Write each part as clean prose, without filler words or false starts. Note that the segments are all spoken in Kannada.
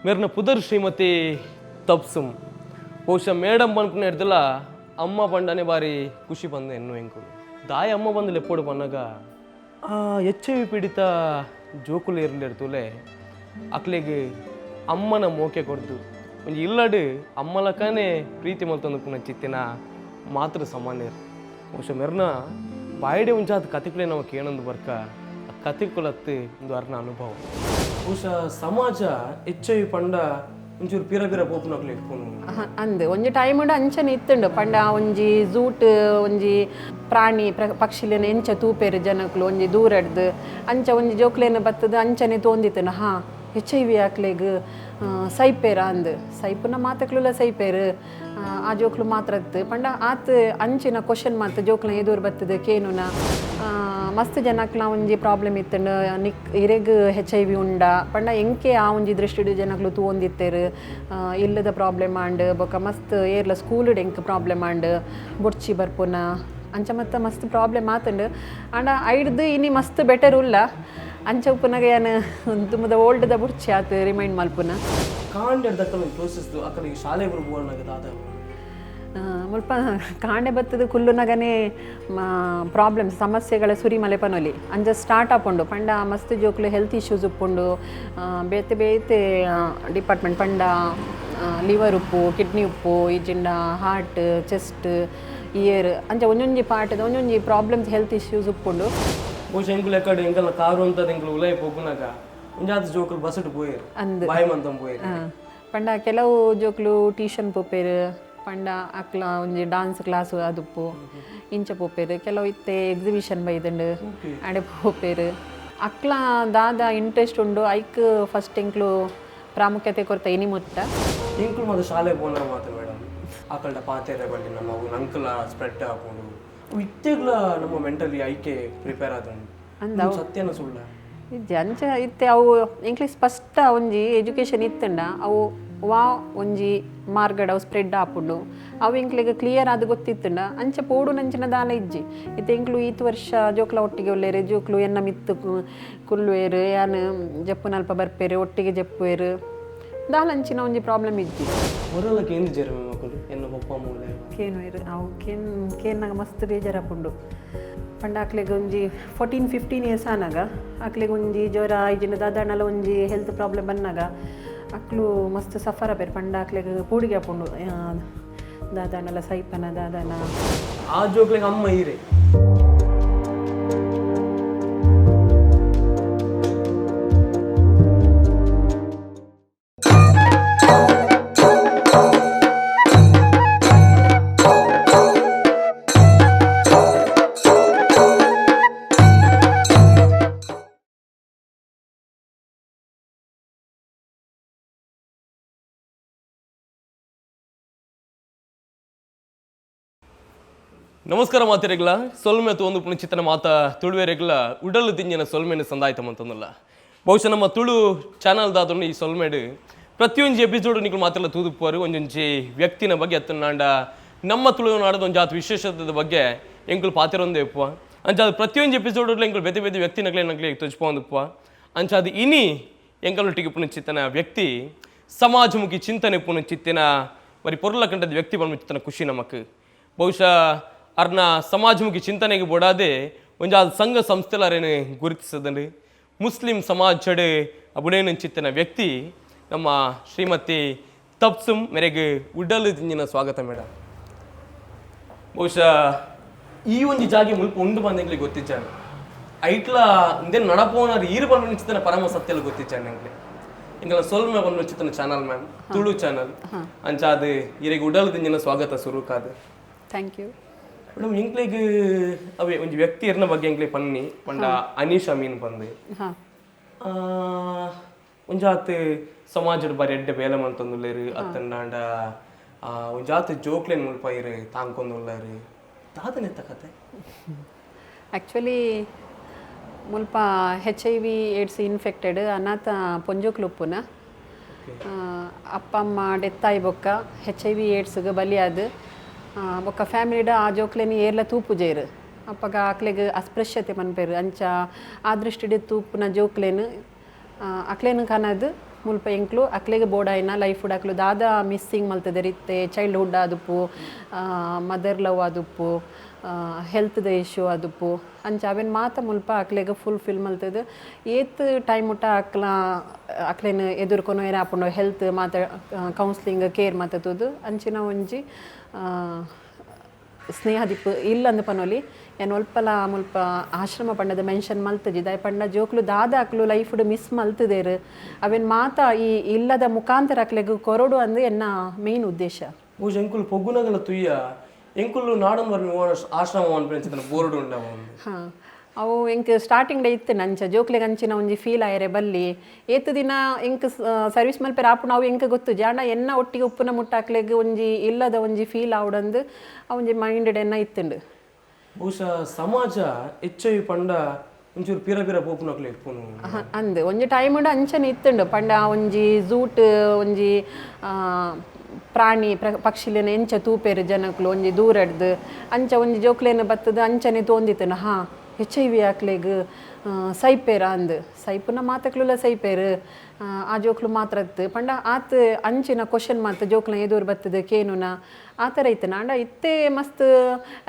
मेरे पुदर श्रीमती तपसुम ಬಹುಶಃ ಮೇಡಮ್ ಬಂದ್ಕೊಂಡು ಹಿಡ್ದಿಲ್ಲ ಅಮ್ಮ ಬಂಡನೆ ಬಾರಿ ಖುಷಿ ಬಂದೆ ಎನ್ನು ಹೆಂಕು ದಾಯ ಅಮ್ಮ ಬಂದು ಲೆಪ್ಪೋಡು ಬಂದಾಗ HIV ಪೀಡಿತ ಜೋಕುಲು ಇರಲಿರ್ತೂಲೆ ಅಕ್ಲಿಗೆ ಅಮ್ಮನ ಮೋಕೆ ಕೊಡ್ದು ಒಂದು ಇಲ್ಲಡು ಅಮ್ಮಲಕನೇ ಪ್ರೀತಿ ಮಲ್ತಂದು ಪುನಃ ಚಿತ್ತಿನ ಮಾತೃ ಸಾಮಾನ್ಯರು ಬಹುಶಃ ಮೆರ್ನ ಬಾಯಿಡೆ ಮುಂಚಾದ ಕಥೆಗಳೇ ನಾವು ಕೇಳೊಂದು ಬರ್ಕ ಆ ಕಥೆಗಳತ್ತು ಒಂದು ಅರ್ನ ಅನುಭವ ಬಹುಶಃ ಸಮಾಜ HIV ಪಂಡ ಒಂಚೂರು ಪಿರ ಪಿರ ಪೋಪುನಕ್ಲೆ ಇಟ್ಕೊಂಡು ಅಂದು ಒಂಜಿ ಟೈಮ್ ಉಂಡು ಅಂಚನೆ ಇತ್ತುಂಡು ಪಂಡ ಒಂಜಿ ಝೂಟ್ ಒಂಜಿ ಪ್ರಾಣಿ ಪಕ್ಷಿಲೇನ ಎಂಚ ತೂಪೇರು ಜನಕ್ಲು ಒಂಜಿ ದೂರ ಹಿಡ್ದು ಅಂಚ ಒಂಜಿ ಜೋಕ್ಲೇನ ಬತ್ತದು ಅಂಚನೆ ತೋಂದಿತ್ತನು HIV ಆಕ್ಲೆಗ್ ಸೈಪೇರ ಅಂದು ಸೈಪುನ ಮಾತಕ್ಲುಲ ಸೈಪೇರು ಆ ಜೋಕ್ಲು ಮಾತ್ರ ಪಂಡ ಆತ್ ಅಂಚಿನ ಕ್ವಶನ್ ಮಾತು ಜೋಕ್ಲ ಎದುರು ಬತ್ತದು ಕೇನುನ ಮಸ್ತ್ ಜನಕ್ಲ ಒಂಜಿ ಪ್ರಾಬ್ಲಮ್ ಇತ್ತಂಡು ಇರೆಗ್ HIV ಉಂಡ ಪಂಡ ಎಂಕೆ ಆ ಒಂಜಿ ದೃಷ್ಟಿಡು ಜನಕ್ಲು ತೂಂದಿತ್ತೇರು ಇಲ್ಲದ ಪ್ರಾಬ್ಲಮ್ ಆಂಡ್ ಬೊಕ ಮಸ್ತ್ ಏರ್ಲ ಸ್ಕೂಲ್ ಎಂಕ್ ಪ್ರಾಬ್ಲಮ್ ಆಂಡ್ ಬೊಡ್ಚಿ ಬರ್ಪುನ ಅಂಚ ಮತ್ತ ಮಸ್ತ್ ಪ್ರಾಬ್ಲಮ್ ಆತಂಡು ಆಂಡ ಐಡ್ದು ಇನಿ ಮಸ್ತ್ ಬೆಟರ್ ಉಲ್ಲ ಅಂಚ ಉಪ್ಪುನಾಗ ಏನು ತುಂಬದ ಓಲ್ಡ್ದ ಬುಡ್ಚಿ ಆತು ರಿಮೈಂಡ್ ಮಲ್ಪುನ ಕಾಂಡೆ ದಕ್ಕಲು ಪ್ರೋಸೆಸ್ ಅಕಲಿಗೆ ಶಾಲೆ ಬರ್ಬೋನಾಗ ದಾದ ಮುಲ್ಪ ಕಾಂಡೆ ಬತ್ತದು ಕುಲ್ಲುನಗನೇ ಪ್ರಾಬ್ಲಮ್ಸ್ ಸಮಸ್ಯೆಗಳ ಸುರಿ ಮಲೆಪನೊಲಿ ಅಂಜ ಸ್ಟಾರ್ಟ್ ಆಪುಂಡು ಪಂಡ ಮಸ್ತ್ ಜೋಕ್ಲು ಹೆಲ್ತ್ ಇಶ್ಯೂಸ್ ಉಪ್ಪುಂಡು ಬೇತೆ ಬೇತೆ ಡಿಪಾರ್ಟ್ಮೆಂಟ್ ಪಂಡ ಲಿವರ್ ಉಪ್ಪು ಕಿಡ್ನಿ ಉಪ್ಪು ಈಜಿಂಡ ಹಾರ್ಟ್ ಚೆಸ್ಟ್ ಇಯರ್ ಅಂಚ ಒಂದೊಂಜಿ ಪಾರ್ಟ್ದ ಒಂದೊಂಜಿ ಪ್ರಾಬ್ಲಮ್ಸ್ ಹೆಲ್ತ್ ಇಶ್ಯೂಸ್ ಉಪ್ಪುಂಡು ಬಹುಶಃ ಎಂಕುಲು ಎಕ್ಕಡೆ ಎಂಕಲ್ನ ಕಾರು ಅಂತ ಎಂಕುಲು ಉಲೈ ಪೋಪುನಾಗ ಒಂಜಾತ ಜೋಕುಲು ಬಸಟ್ಟು ಪೋಯರು ಅಂದು ಬಾಯಿ ಮಂತಂ ಪೋಯರು ಪಂಡ ಕೆಲವು ಜೋಕ್ಲು ಟ್ಯೂಷನ್ ಪೋಪೇರು ಪಂಡ ಅಕ್ಲ ಒಂಜಿ ಡಾನ್ಸ್ ಕ್ಲಾಸ್ ಅದುಪ್ಪು ಇಂಚ ಪೋಪೇರು ಕೆಲವು ಇತ್ತೆ ಎಕ್ಸಿಬಿಷನ್ ಬೈದಂಡು ಅಡೆ ಪೋಪೇರು ಅಕ್ಲ ದಾದ ಇಂಟ್ರೆಸ್ಟ್ ಉಂಡು ಐಕ್ ಫಸ್ಟ್ ಎಂಕ್ಲು ಪ್ರಾಮುಖ್ಯತೆ ಕೊರತ ಇನಿ ಮುತ್ತ ಎಂಕುಲು ಮತ್ತು ಶಾಲೆ ಪೋನ ಮಾತು ಮೇಡಮ್ ಆಕಲ್ಡ ಪಾತೆರೆ ಬಳ್ಳಿ ನಮ್ಮ ಅಂಕಲ ಸ್ಪ್ರೆಡ್ ಹಾಕೊಂಡು ಇತ್ತೆಗ್ಲ ನಮ್ಮ ಮೆಂಟಲಿ ಐಕೆ ಪ್ರಿಪೇರ್ ಆದಂಡು ಅಂದ ಸತ್ಯನ ಸುಳ್ಳ ಇಜ್ಜಿ ಅಂಚ ಇತ್ತೆ ಅವು ಇಂಗ್ಲೀಷ್ ಫಸ್ಟ್ ಒಂಜಿ ಎಜುಕೇಷನ್ ಇತ್ತಂಡ ಅವು ವಾ ಒಂಜಿ ಮಾರ್ಗಡ್ ಅವು ಸ್ಪ್ರೆಡ್ ಆಪುಂಡು ಅವು ಇಂಕ್ಲಿಗೆ ಕ್ಲಿಯರ್ ಆದ ಗೊತ್ತಿತ್ತಂಡ ಅಂಚ ಪೋಡು ನಂಚಿನ ದಾಲ ಇಜ್ಜಿ ಇತ್ತೆ ಇಂಕ್ಲು ಈತ್ ವರ್ಷ ಜೋಕ್ಲ ಒಟ್ಟಿಗೆ ಒಲ್ಲೇರು ಜೋಕ್ಲು ಎನ್ನ ಮಿತ್ತು ಕುಲ್ಲುವೇರು ಯಾನು ಜಪ್ಪು ನಲ್ಪ ಬರ್ಪೇರು ಒಟ್ಟಿಗೆ ಜಪ್ಪುವೇರು ದಾಲಂಚಿನ ಒಂಜಿ ಪ್ರಾಬ್ಲಮ್ ಇಜ್ಜಿ ಹೊರಲಕ್ಕೆ ಏನು ಜರ ಮಕ್ಕಳು ಎನ್ನ ಪಪ್ಪ ಮೂಲೆ ಕೇನುವೇರು ಅವು ಕೇನ್ನಾಗ ಮಸ್ತ್ ಬೇಜಾರಾಪುಂಡು ಪಂಡ ಆಕ್ಲೆಗೆ ಒಂಜಿ 14-15 ಇಯರ್ಸ್ ಆನಾಗ ಆಕ್ಲೆಗೆ ಒಂಜಿ ಜ್ವರ ಐಜಿನ ದಾದಾಣಲ ಒಂಜಿ ಹೆಲ್ತ್ ಪ್ರಾಬ್ಲಮ್ ಬಂದಾಗ ಅಕ್ಲು ಮಸ್ತ್ ಸಫರ್ ಆಪೇರು ಪಂಡ ಆಕ್ಲೆಗೆ ಪೂಡಿಗೆ ಆಪುಂಡು ದಾದಾಣಲ ಸೈಪನ ದಾದಾನ ಆ ಜೋಕ್ಲೆಗೆ ಅಮ್ಮ ಹೀರೆ ನಮಸ್ಕಾರ ಮಾತಿರೆಗ್ಲ ಸೊಲ್ಮೆ ಒಂದು ಪುಣಚಿತ್ತನ ಮಾತ ತುಳುವೆರೆಗ್ಲ ಉಡಲು ತಿಂಜಿನ ಸೊಲ್ಮೆನ ಸಂದಾಯ್ತಮಂತಂದಲ್ಲ ಬಹುಶಃ ನಮ್ಮ ತುಳು ಚಾನಲ್ದಾದ್ರು ಈ ಸೊಲ್ಮೆಡು ಪ್ರತಿಯೊಂದು ಎಪಿಸೋಡು ನೀವು ಮಾತೆಲ್ಲ ತೂದುಪ್ಪರು ಒಂದೊಂಜಿ ವ್ಯಕ್ತಿನ ಬಗ್ಗೆ ಅತ್ತನಾಂಡ ನಮ್ಮ ತುಳುನಾಡದ ಒಂದು ಜಾತಿ ವಿಶೇಷತೆ ಬಗ್ಗೆ ಎಂಕುಲು ಪಾತಿರೊಂದೇ ಉಪ್ಪ ಅಂಚಾದ ಪ್ರತಿಯೊಂದು ಎಪಿಸೋಡು ಎಂಕುಲು ಬೇತೆ ಬೇತೆ ವ್ಯಕ್ತಿನಗ್ಲೇ ತುಜ್ಪೊಂದುಪ್ಪ ಅಂಚಾದ ಇನಿ ಎಂಕಲೊಟ್ಟಿಗೆ ಪುಣಚಿತ್ತನ ವ್ಯಕ್ತಿ ಸಮಾಜಮುಖಿ ಚಿಂತನೆ ಪುಣಚಿತ್ತಿನ మరి పొరల కంటది వ్యక్తి పంపించిన ఖుషి నమకు ಬಹುಶಃ ಅರ್ನ ಸಮಾಜಮುಖಿ ಚಿಂತನೆಗೆ ಬೋಡಾದೆ ಒಂಜಾದ ಸಂಘ ಸಂಸ್ಥೆಲಾರೇನು ಗುರುತಿಸದಂಡು ಮುಸ್ಲಿಂ ಸಮಾಜಡೆ ಅಬುಡೇನು ಚಿತ್ತನ ವ್ಯಕ್ತಿ ನಮ್ಮ ಶ್ರೀಮತಿ ತಪ್ಸುಮ್ ಮೇರೆಗೆ ಉಡಲು ತಿಂಜಿನ ಸ್ವಾಗತ ಮೇಡಮ್ ಬಹುಶಃ ಈ ಒಂದು ಜಾಗೆ ಮುಲ್ಪ ಉಂಡು ಬಂದಂಗ್ಲಿಗೆ ಗೊತ್ತಿಚ್ಚಾನೆ ಐಟ್ಲ ಇಂದೇನು ನಡಪೋನಾರು ಈರು ಬಂದಿನ ಪರಮ ಸತ್ಯಲ್ಲ ಗೊತ್ತಿಚ್ಚಾನೆ ನಂಗೆ ಇಂಗಲ ಸೊಲ್ಮೆ ಬಂದಿನ ಚಾನಲ್ ಮ್ಯಾಮ್ ತುಳು ಚಾನಲ್ ಅಂಚಾದ ಇರೆಗೆ ಉಡಲು ತಿಂಜಿನ ಸ್ವಾಗತ ಸುರುಕಾದ ಥ್ಯಾಂಕ್ ಯು ಮೇಡಮ್ ಇಂಕ್ಲಿಗೆ ಅವೇ ಒಂದು ವ್ಯಕ್ತಿ ಇರ್ನ ಬಗ್ಗೆ ಇಂಕ್ಲಿ ಪನ್ನಿ ಪಂಡ ಅನೀಶ್ ಅಮೀನ್ ಬಂದು ಒಂಜಾತ್ ಸಮಾಜದ ಬಾರಿ ಎಡ್ಡೆ ಬೇಲೆ ಮಂತಂದುಲ್ಲೇರು ಅತ್ತಂಡಾಂಡ ಒಂಜಾತ್ ಜೋಕ್ಲೇನ್ ಮುಲ್ಪ ಇರು ತಾಂಕೊಂದುಲ್ಲಾರು ದಾದನೆತ್ತ ಕತೆ ಆ್ಯಕ್ಚುಲಿ ಮುಲ್ಪ HIV AIDS ಇನ್ಫೆಕ್ಟೆಡ್ ಅನಾಥ ಪೊಂಜೋಕ್ಲುಪ್ಪುನ ಅಪ್ಪ ಅಮ್ಮ ಡೆತ್ ಆಯಿ ಬೊಕ್ಕ HIV AIDS ಬಲಿಯಾದ ಬೊಕ್ಕ ಫ್ಯಾಮಿಲಿಡ ಆ ಜೋಕ್ಲೆನಿ ಏರ್ಲ ತೂಪುಜೇರು ಅಪ್ಪಗ ಆಕ್ಲೆಗ್ ಅಸ್ಪೃಶ್ಯತೆ ಮನ್ಪೇರು ಅಂಚ ಆ ದೃಷ್ಟಿಡ್ ತೂಪುನ ಜೋಕ್ಲೇನು ಅಕ್ಲೇನು ಕನದು ಮುಲ್ಪ ಎಂಕ್ಲು ಅಕ್ಲೆಗೆ ಬೋಡಾಯಿನ ಲೈಫ್ ಅಕ್ಲು ದಾದ ಮಿಸ್ಸಿಂಗ್ ಮಲ್ತದೆ ರೀತೆ ಚೈಲ್ಡ್ಹುಡ್ ಆದುಪ್ಪು ಮದರ್ ಲವ್ ಆದುಪ್ಪು ಹೆಲ್ತ್ದ ಇಶ್ಯೂ ಆದುಪ್ಪು ಅಂಚ ಅವೇನು ಮಾತ ಮುಲ್ಪ ಅಕ್ಲೆಗೆ ಫುಲ್ಫಿಲ್ ಮಲ್ತದೆ ಏತ್ ಟೈಮ್ ಮುಟ್ಟ ಅಕ್ಲೇನು ಎದುರ್ಕೊಂಡು ಏನೇ ಹಾಕೊಂಡು ಹೆಲ್ತ್ ಮಾತ ಕೌನ್ಸ್ಲಿಂಗ್ ಕೇರ್ ಮಾತದು ಅಂಚಿನ ಒಂಜಿ ಸ್ನೇಹದೀಪ್ ಇಲ್ಲ ಅಂದ ಪನೋಲಿ ಏನು ಒಲ್ಪಲ ಮುಲ್ಪ ಆಶ್ರಮ ಪಂಡದ ಮೆನ್ಷನ್ ಮಲ್ತಜಿ ದಾಯ್ ಪಂಡ ಜೋಕ್ಲು ದಾದ ಅಕ್ಲು ಲೈಫ್ಡು ಮಿಸ್ ಮಲ್ತದೇರು ಅವೇನು ಮಾತ ಈ ಇಲ್ಲದ ಮುಖಾಂತರ ಅಕ್ಲೆಗ್ ಕೊರಡು ಅಂದು ಎನ್ನ ಮೇನ್ ಉದ್ದೇಶ ಪೂಜ ಎಂಕುಲು ಪೊಗ್ಗುನಗಲ ತುಯ್ಯ ಎಂಕುಲು ನಾಡನ್ ಬರ್ಮಿ ಆಶ್ರಮ ಅನ್ಪೆಂಚಿನ ಬೋರ್ಡ್ ಉಂಡವ ಹಾಂ ಅವು ಎಂಕ್ ಸ್ಟಾರ್ಟಿಂಗ್ ಡೇ ಇತ್ತು ನಂಚ ಜೋಕ್ಲೆಗೆ ಅಂಚಿನ ಒಂಜಿ ಫೀಲ್ ಆಯರೆ ಬಲ್ಲಿ ಏತು ದಿನ ಎಂಕ್ ಸರ್ವಿಸ್ ಮಲ್ಪೆ ರಾಪು ನಾವು ಎಂಕ್ ಗೊತ್ತು ಜಾಂಡ ಎನ್ನ ಒಟ್ಟಿಗೆ ಉಪ್ಪುನ ಮುಟ್ಟಾಕ್ಲೆಗ್ ಒಂಜಿ ಇಲ್ಲದ ಒಂಜಿ ಫೀಲ್ ಆವಡಂದು ಅವೊಂಜಿ ಮೈಂಡ್ ಎನ್ನ ಇತ್ತುಂಡು ಬಹುಶಃ ಸಮಾಜ ಹೆಚ್ಚು ಪಂಡ ಒಂಚೂರು ಪಿರ ಪಿರ ಪೋಪುನಕ್ಲೆ ಇಪ್ಪುನು ಅಂದು ಒಂಜಿ ಟೈಮ್ ಉಂಡು ಅಂಚನೆ ಇತ್ತುಂಡು ಪಂಡ ಒಂಜಿ ಝೂಟ್ ಒಂಜಿ ಪ್ರಾಣಿ ಪಕ್ಷಿಲೇನ ಎಂಚ ತೂಪೇರು ಜನಕ್ಲು ಒಂಜಿ ದೂರಡ್ದು ಅಂಚ ಒಂಜಿ ಜೋಕ್ಲೇನ ಬತ್ತದು ಅಂಚನೆ ತೋಂದಿತ್ತನ ಹಾಂ HIV ಹಾಕ್ಲೆಗ್ ಸೈಪೇರ ಅಂದು ಸೈಪುನ ಮಾತಕ್ಲುಲ್ಲ ಸೈಪೇರು ಆ ಜೋಕ್ಲು ಮಾತ್ರ ಪಂಡ ಆತ ಅಂಚಿನ ಕ್ವಶನ್ ಮಾತು ಜೋಕ್ಲ ಎದುರು ಬರ್ತದೆ ಕೇನುನ ಆ ಥರ ಇತ್ತನ ಅಂಡ ಇತ್ತೇ ಮಸ್ತ್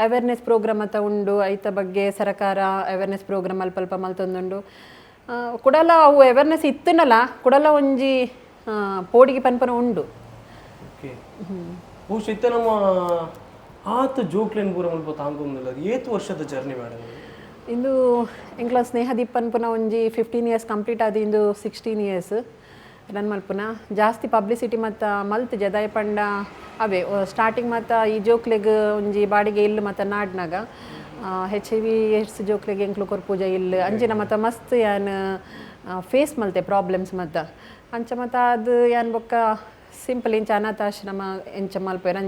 ಅವೇರ್ನೆಸ್ ಪ್ರೋಗ್ರಾಮ್ ಅತ್ತ ಉಂಡು ಐತ ಬಗ್ಗೆ ಸರಕಾರ ಅವೇರ್ನೆಸ್ ಪ್ರೋಗ್ರಾಮ್ ಅಲ್ಪ ಮಲ್ತೊಂದುಂಡು ಕುಡಲ ಅವು ಅವೇರ್ನೆಸ್ ಇತ್ತನಲ್ಲ ಕುಡಲ ಒಂಜಿ ಪೋಡಿಗೆ ಪನ್ಪನ ಉಂಡು ಬಹುಶಃ ಇತ್ತ ನಮ್ಮ ಆತ ಜೋಕ್ಲೇನ್ ಪೂರ ಮುಲ್ಪ ತಾಂಗೊಂದಿಲ್ಲ ಏತು ವರ್ಷದ ಜರ್ನಿ ಮೇಡಮ್ ಇಂದು ಎಂಕ್ಲ ಸ್ನೇಹದೀಪ್ ಅನ್ಪುನ ಒಂಜಿ 15 years ಕಂಪ್ಲೀಟ್ ಆದ ಇಂದು 16 years ರನ್ ಮಲ್ಪುನ ಜಾಸ್ತಿ ಪಬ್ಲಿಸಿಟಿ ಮತ್ತು ಮಲ್ತ್ ಜದಾಯ ಪಂಡ ಅವೇ ಸ್ಟಾರ್ಟಿಂಗ್ ಮತ್ತು ಈ ಜೋಕ್ಲೆಗ್ ಒಂಜಿ ಬಾಡಿಗೆ ಇಲ್ಲು ಮತ್ತು ನಾಡ್ನಾಗ HIV AIDS ಜೋಕ್ಲೆಗ್ ಎಂಕ್ಲು ಕೊರ್ಪೂಜ ಇಲ್ಲು ಅಂಚಿನ ಮತ್ತು ಮಸ್ತ್ ಯಾನ್ ಫೇಸ್ ಮಲ್ತೆ ಪ್ರಾಬ್ಲಮ್ಸ್ ಮತ್ತು ಅಂಚ ಮತ್ತು ಅದು ಯಾನ್ ಬೊಕ್ಕ ಸಿಂಪಲ್ ಇಂಚ ಅನಾಥಾಶ್ರಮ ಎಂಚ ಮಲ್ಪೇರು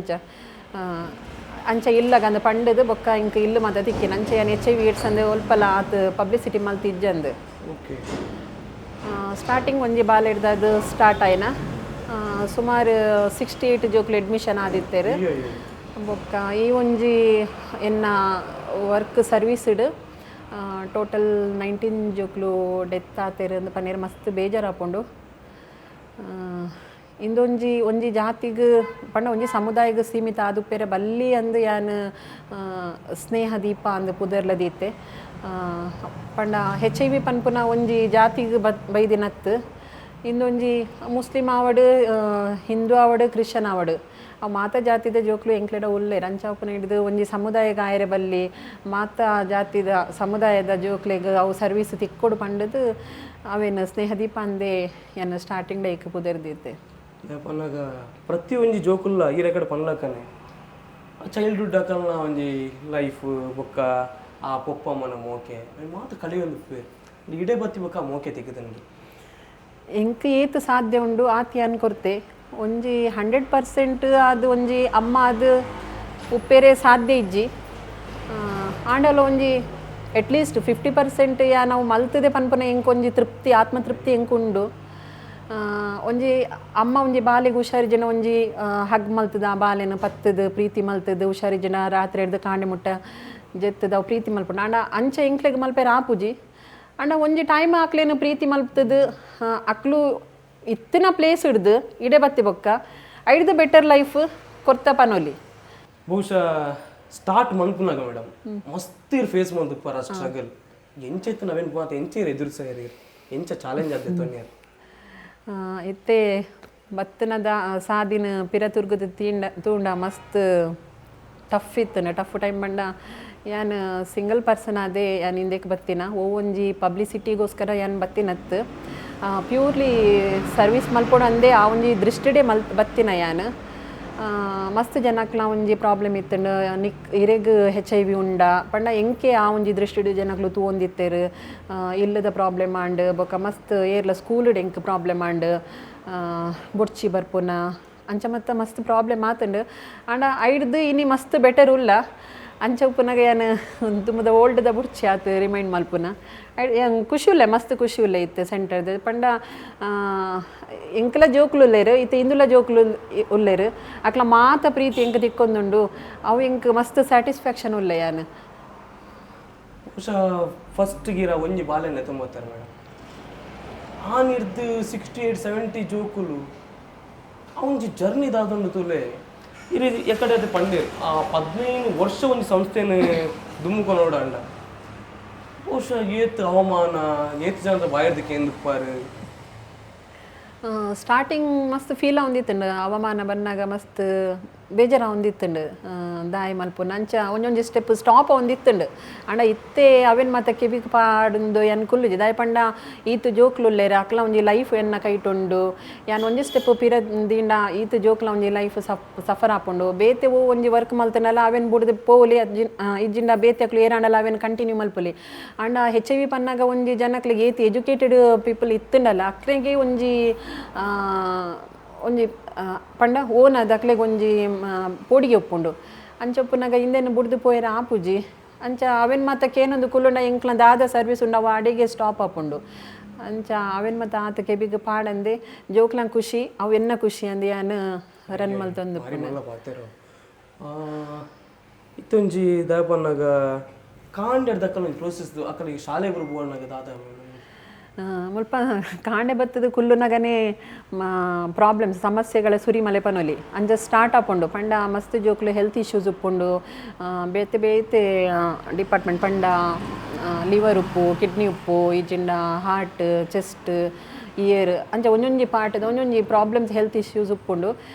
ಅಂಚ ಇಲ್ಲಾಗ ಅಂದು ಪಂಡದು ಬೊಕ್ಕ ಇಂಕ ಇಲ್ಲು ಮಾತ ತಿಕ್ಕಿನ ಅಂಚ ಏನು HIV AIDS ಅಂದು ಒಲ್ಪಲ ಆತು ಪಬ್ಲಿಸಿಟಿ ಮಲ್ತು ಇಜ್ಜಂದು ಸ್ಟಾರ್ಟಿಂಗ್ ಒಂಜಿ ಬಾಲ್ ಹಿಡ್ದು ಸ್ಟಾರ್ಟ್ ಆಯ್ನ ಸುಮಾರು 68 ಜೋಕ್ಲು ಅಡ್ಮಿಷನ್ ಆದಿತ್ತೇರು ಬೊಕ್ಕ ಈ ಒಂಜಿ ಎನ್ನ ವರ್ಕ್ ಸರ್ವೀಸ್ಡ್ ಟೋಟಲ್ 19 ಜೋಕ್ಲು ಡೆತ್ ಆತೇರು ಅಂದು ಪನ್ನೀರು ಮಸ್ತ್ ಬೇಜಾರು ಹಾಕೊಂಡು ಒಂಜಿ ಜಾತಿಗೆ ಪಂಡ ಒಂಜಿ ಸಮುದಾಯಕ್ಕೆ ಸೀಮಿತ ಆದುಪ್ಪೇರೆ ಬಲ್ಲಿ ಅಂದು ಯಾನ್ ಸ್ನೇಹದೀಪ ಅಂದು ಪುದರ್ಲದೀತೆ ಪಂಡ HIV ಪನ್ಪುನ ಒಂಜಿ ಜಾತಿಗೆ ಬೈದಿನತ್ತು ಇಂದೊಂಜಿ ಮುಸ್ಲಿಂ ಆವಡು ಹಿಂದೂ ಆವಡು ಕ್ರಿಶ್ಚನ್ ಆವಡು ಅವು ಮಾತಾ ಜಾತಿದ ಜೋಕ್ಲು ಎಂಕ್ಲೆಡ ಉಲ್ಲೆ ರಂಚಾಪುನ ಹಿಡಿದು ಒಂಜಿ ಸಮುದಾಯಕ್ಕೆ ಆಯರೆ ಬಲ್ಲಿ ಮಾತಾ ಜಾತಿದ ಸಮುದಾಯದ ಜೋಕ್ಲೆಗೆ ಅವು ಸರ್ವೀಸ್ ತಿಕ್ಕೊಡು ಪಂಡದು ಅವೇನು ಸ್ನೇಹದೀಪ ಅಂದೇ ಏನು ಸ್ಟಾರ್ಟಿಂಗ್ ಡೇಕ್ ಪುದರ್ದಿತ್ತೆ ಪನ್ನಾಗ ಪ್ರತಿ ಒಂಜಿ ಜೋಕುಲ್ಲ ಈ ರೆಕಡ್ ಪನ್ಲಕ್ಕನೆ ಚೈಲ್ಡ್ಹುಡ್ ಅಕಲ್ನ ಒಂಜಿ ಲೈಫ್ ಬೊಕ್ಕ ಆ ಪೊಪ್ಪಮ್ಮನ ಮೋಕೆ ಮಾತು ಕಲಿಯೊಂದು ಇಡೇ ಬತ್ತಿ ಬೊಕ್ಕ ಮೋಕೆ ತೆಗೆದನ್ಗೆ ಎಂಕ್ ಏತು ಸಾಧ್ಯ ಉಂಡು ಆತಿ ಅನ್ಕೊರ್ತೆ ಒಂಜಿ 100% ಅದು ಒಂಜಿ ಅಮ್ಮ ಅದು ಉಪ್ಪೇರೆ ಸಾಧ್ಯ ಇಜ್ಜಿ ಆಂಡಲ ಒಂಜಿ ಅಟ್ಲೀಸ್ಟ್ 50% ಯಾ ನಾವು ಮಲ್ತದೆ ಪನ್ಪನ ಎಂಕೊಂಜಿ ತೃಪ್ತಿ ಆತ್ಮತೃಪ್ತಿ ಎಂಕುಂಡು ಒಂಜಿ ಅಮ್ಮ ಒಂಜಿ ಬಾಲಿಗೆ ಹುಷಾರಿಜನ ಒಂಜಿ ಹಗ್ ಮಲ್ತದ ಆ ಬಾಲೆನ ಪತ್ತದ ಪ್ರೀತಿ ಮಲ್ತದ ಹುಷಾರಿಜನ ರಾತ್ರಿ ಹಿಡ್ದು ಕಾಂಡೆ ಮುಟ್ಟ ಜೆತ್ತದ ಅವು ಪ್ರೀತಿ ಮಲ್ಪುಂಡು ಅಂಡ ಅಂಚ ಎಂಕ್ಲೆಗ್ ಮಲ್ಪೇರ ಆಪುಜಿ ಅಂಡ ಒಂಜಿ ಟೈಮ್ ಹಾಕ್ಲೇನು ಪ್ರೀತಿ ಮಲ್ಪದ ಅಕ್ಲು ಇತ್ತಿನ ಪ್ಲೇಸ್ ಹಿಡ್ದು ಇಡೆ ಬತ್ತಿ ಬೊಕ್ಕ ಐಡ್ದು ಬೆಟರ್ ಲೈಫ್ ಕೊರ್ತ ಪನೋಲಿ ಬಹುಶಃ ಸ್ಟಾರ್ಟ್ ಮಲ್ಪುನಾಗ ಮೇಡಮ್ ಮಸ್ತ್ ಫೇಸ್ ಮಂತು ಪರ ಸ್ಟ್ರಗಲ್ ಎಂಚೆತ್ತು ನಾವೇನು ಮಾತು ಎಂಚೇರು ಎದುರಿಸೇರಿ ಎಂಚ ಚಾಲೆಂಜ್ ಆದ್ರೆ ಇತ್ತೆ ಬತ್ತನದ ಸಾದಿನ ಪಿರ ತುರ್ಗದ ತೂಂಡ ಮಸ್ತ್ ಟಫ್ ಇತ್ತನ ಟಫ್ ಟೈಮ್ ಬಂಡ ಯಾನ್ ಸಿಂಗಲ್ ಪರ್ಸನ್ ಆದೆ ಯಾನ್ ಹಿಂದಕ್ಕೆ ಬತ್ತಿನ ಒಂಜಿ ಪಬ್ಲಿಸಿಟಿಗೋಸ್ಕರ ಯಾನ್ ಬತ್ತಿನತ್ತು ಪ್ಯೂರ್ಲಿ ಸರ್ವೀಸ್ ಮಲ್ಪೋಡು ಅಂದೇ ಆ ಒಂಜಿ ದೃಷ್ಟಿಡೆ ಬತ್ತಿನ ಯಾನ್ ಮಸ್ತ್ ಜನಕ್ಲ ಒಂಜಿ ಪ್ರಾಬ್ಲಮ್ ಇತ್ತಂಡು ಇರೆಗ್ HIV ಉಂಡ ಪಂಡ ಎಂಕೆ ಆ ಒಂಜಿ ದೃಷ್ಟಿಡು ಜನಕ್ಲು ತೂಂದಿತ್ತೇರು ಇಲ್ಲದ ಪ್ರಾಬ್ಲಮ್ ಆಂಡ್ ಬೊಕ ಮಸ್ತ್ ಏರ್ಲ ಸ್ಕೂಲ್ಡ್ ಎಂಕ್ ಪ್ರಾಬ್ಲಮ್ ಆಂಡ್ ಬೊಡ್ಚಿ ಬರ್ಪುನ ಅಂಚ ಮಸ್ತ್ ಪ್ರಾಬ್ಲಮ್ ಆತಂಡು ಆಂಡ ಐಡ್ದು ಇನಿ ಮಸ್ತ್ ಬೆಟರ್ ಉಲ್ಲ ಅಂಚ ಉಪ್ಪುನಾಗ ಏನು ತುಂಬದ ಓಲ್ಡ್ದ ಬುಡ್ಚಿ ಆತು ರಿಮೈಂಡ್ ಮಲ್ಪುನ ಖುಷಿ ಉಲ್ಲೆ ಮಸ್ತ್ ಖುಷಿ ಉಲ್ಲೆ ಇತ್ತು ಸೆಂಟರ್ದು ಪಂಡ ಎಂಕಲ ಜೋಕ್ಲು ಉಲ್ಲೇರು ಇತ್ತು ಇಂದುಲ ಜೋಕ್ಲು ಉಲ್ಲೇರು ಅಕ್ಲ ಮಾತ ಪ್ರೀತಿ ಎಂಕ್ ತಿಕ್ಕೊಂದುಂಡು ಅವು ಎಂಕ್ ಮಸ್ತ್ ಸ್ಯಾಟಿಸ್ಫ್ಯಾಕ್ಷನ್ ಉಲ್ಲೆ ಯಾನು ಫಸ್ಟ್ ಗಿರ ಒಂಜಿ ಬಾಲೆನೆ ತುಂಬತ್ತಾರೆ ಮೇಡಮ್ ಆ ನಿರ್ದು 68-70 ಜೋಕುಲು ಅವೊಂಜಿ ಜರ್ನಿ ದಾದೊಂದು ತುಲೆ ಇರಿ ಎಕಡೆ ಅದು ಪಂಡೆ ಆ 15 ವರ್ಷ ಒಂದು ಸಂಸ್ಥೆನ ದುಮ್ಮುಕೊಂಡು ಅಂಡ ಬಹುಶಃ ಏತ್ ಹವಾಮಾನ ಏತ್ ಜನದ ಬಾಯರ್ದಕ್ಕೆ ಎಂದುಪ್ಪಾರು ಸ್ಟಾರ್ಟಿಂಗ್ ಮಸ್ತ್ ಫೀಲ್ ಆವೊಂದಿತ್ತಂಡು ಹವಾಮಾನ ಬನ್ನಾಗ ಮಸ್ತ್ ಬೇಜಾರ ಆವೊಂದಿತ್ತಂಡು ದಾಯಿ ಮಲ್ಪುನ ಅಂಚ ಒಂಜೊಂಜಿ ಸ್ಟೆಪ್ ಸ್ಟಾಪ್ ಆವೊಂದಿತ್ತಂಡು ಅಂಡ ಇತ್ತೆ ಅವೆನ್ ಮಾತ ಕೆಬಿಕ್ ಪಾಡುಂದು ಎನ್ ಕುಲ್ಲುಜಿ ದಾಯಿ ಪಂಡ ಈತು ಜೋಕ್ಲುಲ್ಲೇರ ಅಕ್ಲ ಒಂಜಿ ಲೈಫ್ ಎನ್ನ ಕೈಟುಂಡು ಯಾನ್ ಒಂಜಿ ಸ್ಟೆಪ್ ಪಿರದಿಂಡ ಈತು ಜೋಕ್ಲ ಒಂಜಿ ಲೈಫ್ ಸಫರ್ ಆಪುಂಡು ಬೇತೆ ಓ ಒಂಜಿ ವರ್ಕ್ ಮಲ್ತನಲ್ಲ ಅವೆನ್ ಬುಡ್ದು ಪೋಲಿ ಇಜ್ಜಿಂಡ ಬೇತೆ ಅಕ್ಲು ಏರಾಂಡಲ್ಲ ಅವೆನ್ ಕಂಟಿನ್ಯೂ ಮಲ್ಪುಲಿ ಅಂಡ HIV ಪನ್ನಾಗ ಒಂಜಿ ಜನಕ್ಲಿಗೆ ಏತಿ ಎಜುಕೇಟೆಡ್ ಪೀಪಲ್ ಇತ್ತಂಡಲ್ಲ ಅಕ್ಲೆಗೆ ಒಂಜಿ ಒಂಜಿ ಪಂಡ ಓನ ದಕ್ಲೆಗೆ ಒಂಜಿ ಪೋಡಿಗೆ ಒಪ್ಪುಂಡು ಅಂಚ ಒಪ್ಪುನಾಗ ಹಿಂದೆನು ಬುಡ್ದು ಪೋಯರ ಆಪುಜಿ ಅಂಚ ಅವೆನ್ ಮಾತಕ್ಕೆ ಏನೊಂದು ಕುಲ್ಲುಂಡ ಎಂಕ್ಲ ದಾದ ಸರ್ವಿಸ್ ಉಂಡು ಅವ ಅಡಿಗೆ ಸ್ಟಾಪ್ ಆಪುಂಡು ಅಂಚ ಅವೆನ್ ಮಾತ ಆತ ಕೆಬಿಗೆ ಪಾಡಂದೆ ಜೋಕ್ಲಂಗ್ ಖುಷಿ ಅವು ಎನ್ನ ಖುಷಿ ಅಂದೆ ಯಾನು ರನ್ ಮಲ್ತೊಂದು ಇತ್ತೊಂಜಿ ದಾಪನ್ನಾಗ ಕಾಂಡೆ ದಕ್ಕಲ ಪ್ರೋಸೆಸ್ ಅಕ್ಕಲಿಗೆ ಶಾಲೆ ಬರ್ಬೋನಾಗ ದಾದ ಮುಲ್ಪ ಕಾಂಡೆ ಬತ್ತದ ಕುಲ್ಲುನಗನೆ ಪ್ರಾಬ್ಲಮ್ಸ್ ಸಮಸ್ಯೆಗಳ ಸುರಿ ಮಲೆ ಪನೊಲಿ ಅಂಜ ಸ್ಟಾರ್ಟ್ ಆಪುಂಡು ಪಂಡ ಮಸ್ತ್ ಜೋಕ್ಲು ಹೆಲ್ತ್ ಇಶ್ಯೂಸ್ ಉಪ್ಪುಂಡು ಬೇತೆ ಬೇತೆ ಡಿಪಾರ್ಟ್ಮೆಂಟ್ ಪಂಡ ಲಿವರ್ ಉಪ್ಪು ಕಿಡ್ನಿ ಉಪ್ಪು ಈಜಿಂಡ ಹಾರ್ಟ್ ಚೆಸ್ಟ್ ಇಯರ್ ಅಂಚ ಒಂಜೊಂಜಿ ಪಾರ್ಟ್ದ ಒಂಜೊಂಜಿ ಪ್ರಾಬ್ಲಮ್ಸ್ ಹೆಲ್ತ್ ಇಶ್ಯೂಸ್ ಉಪ್ಪುಂಡು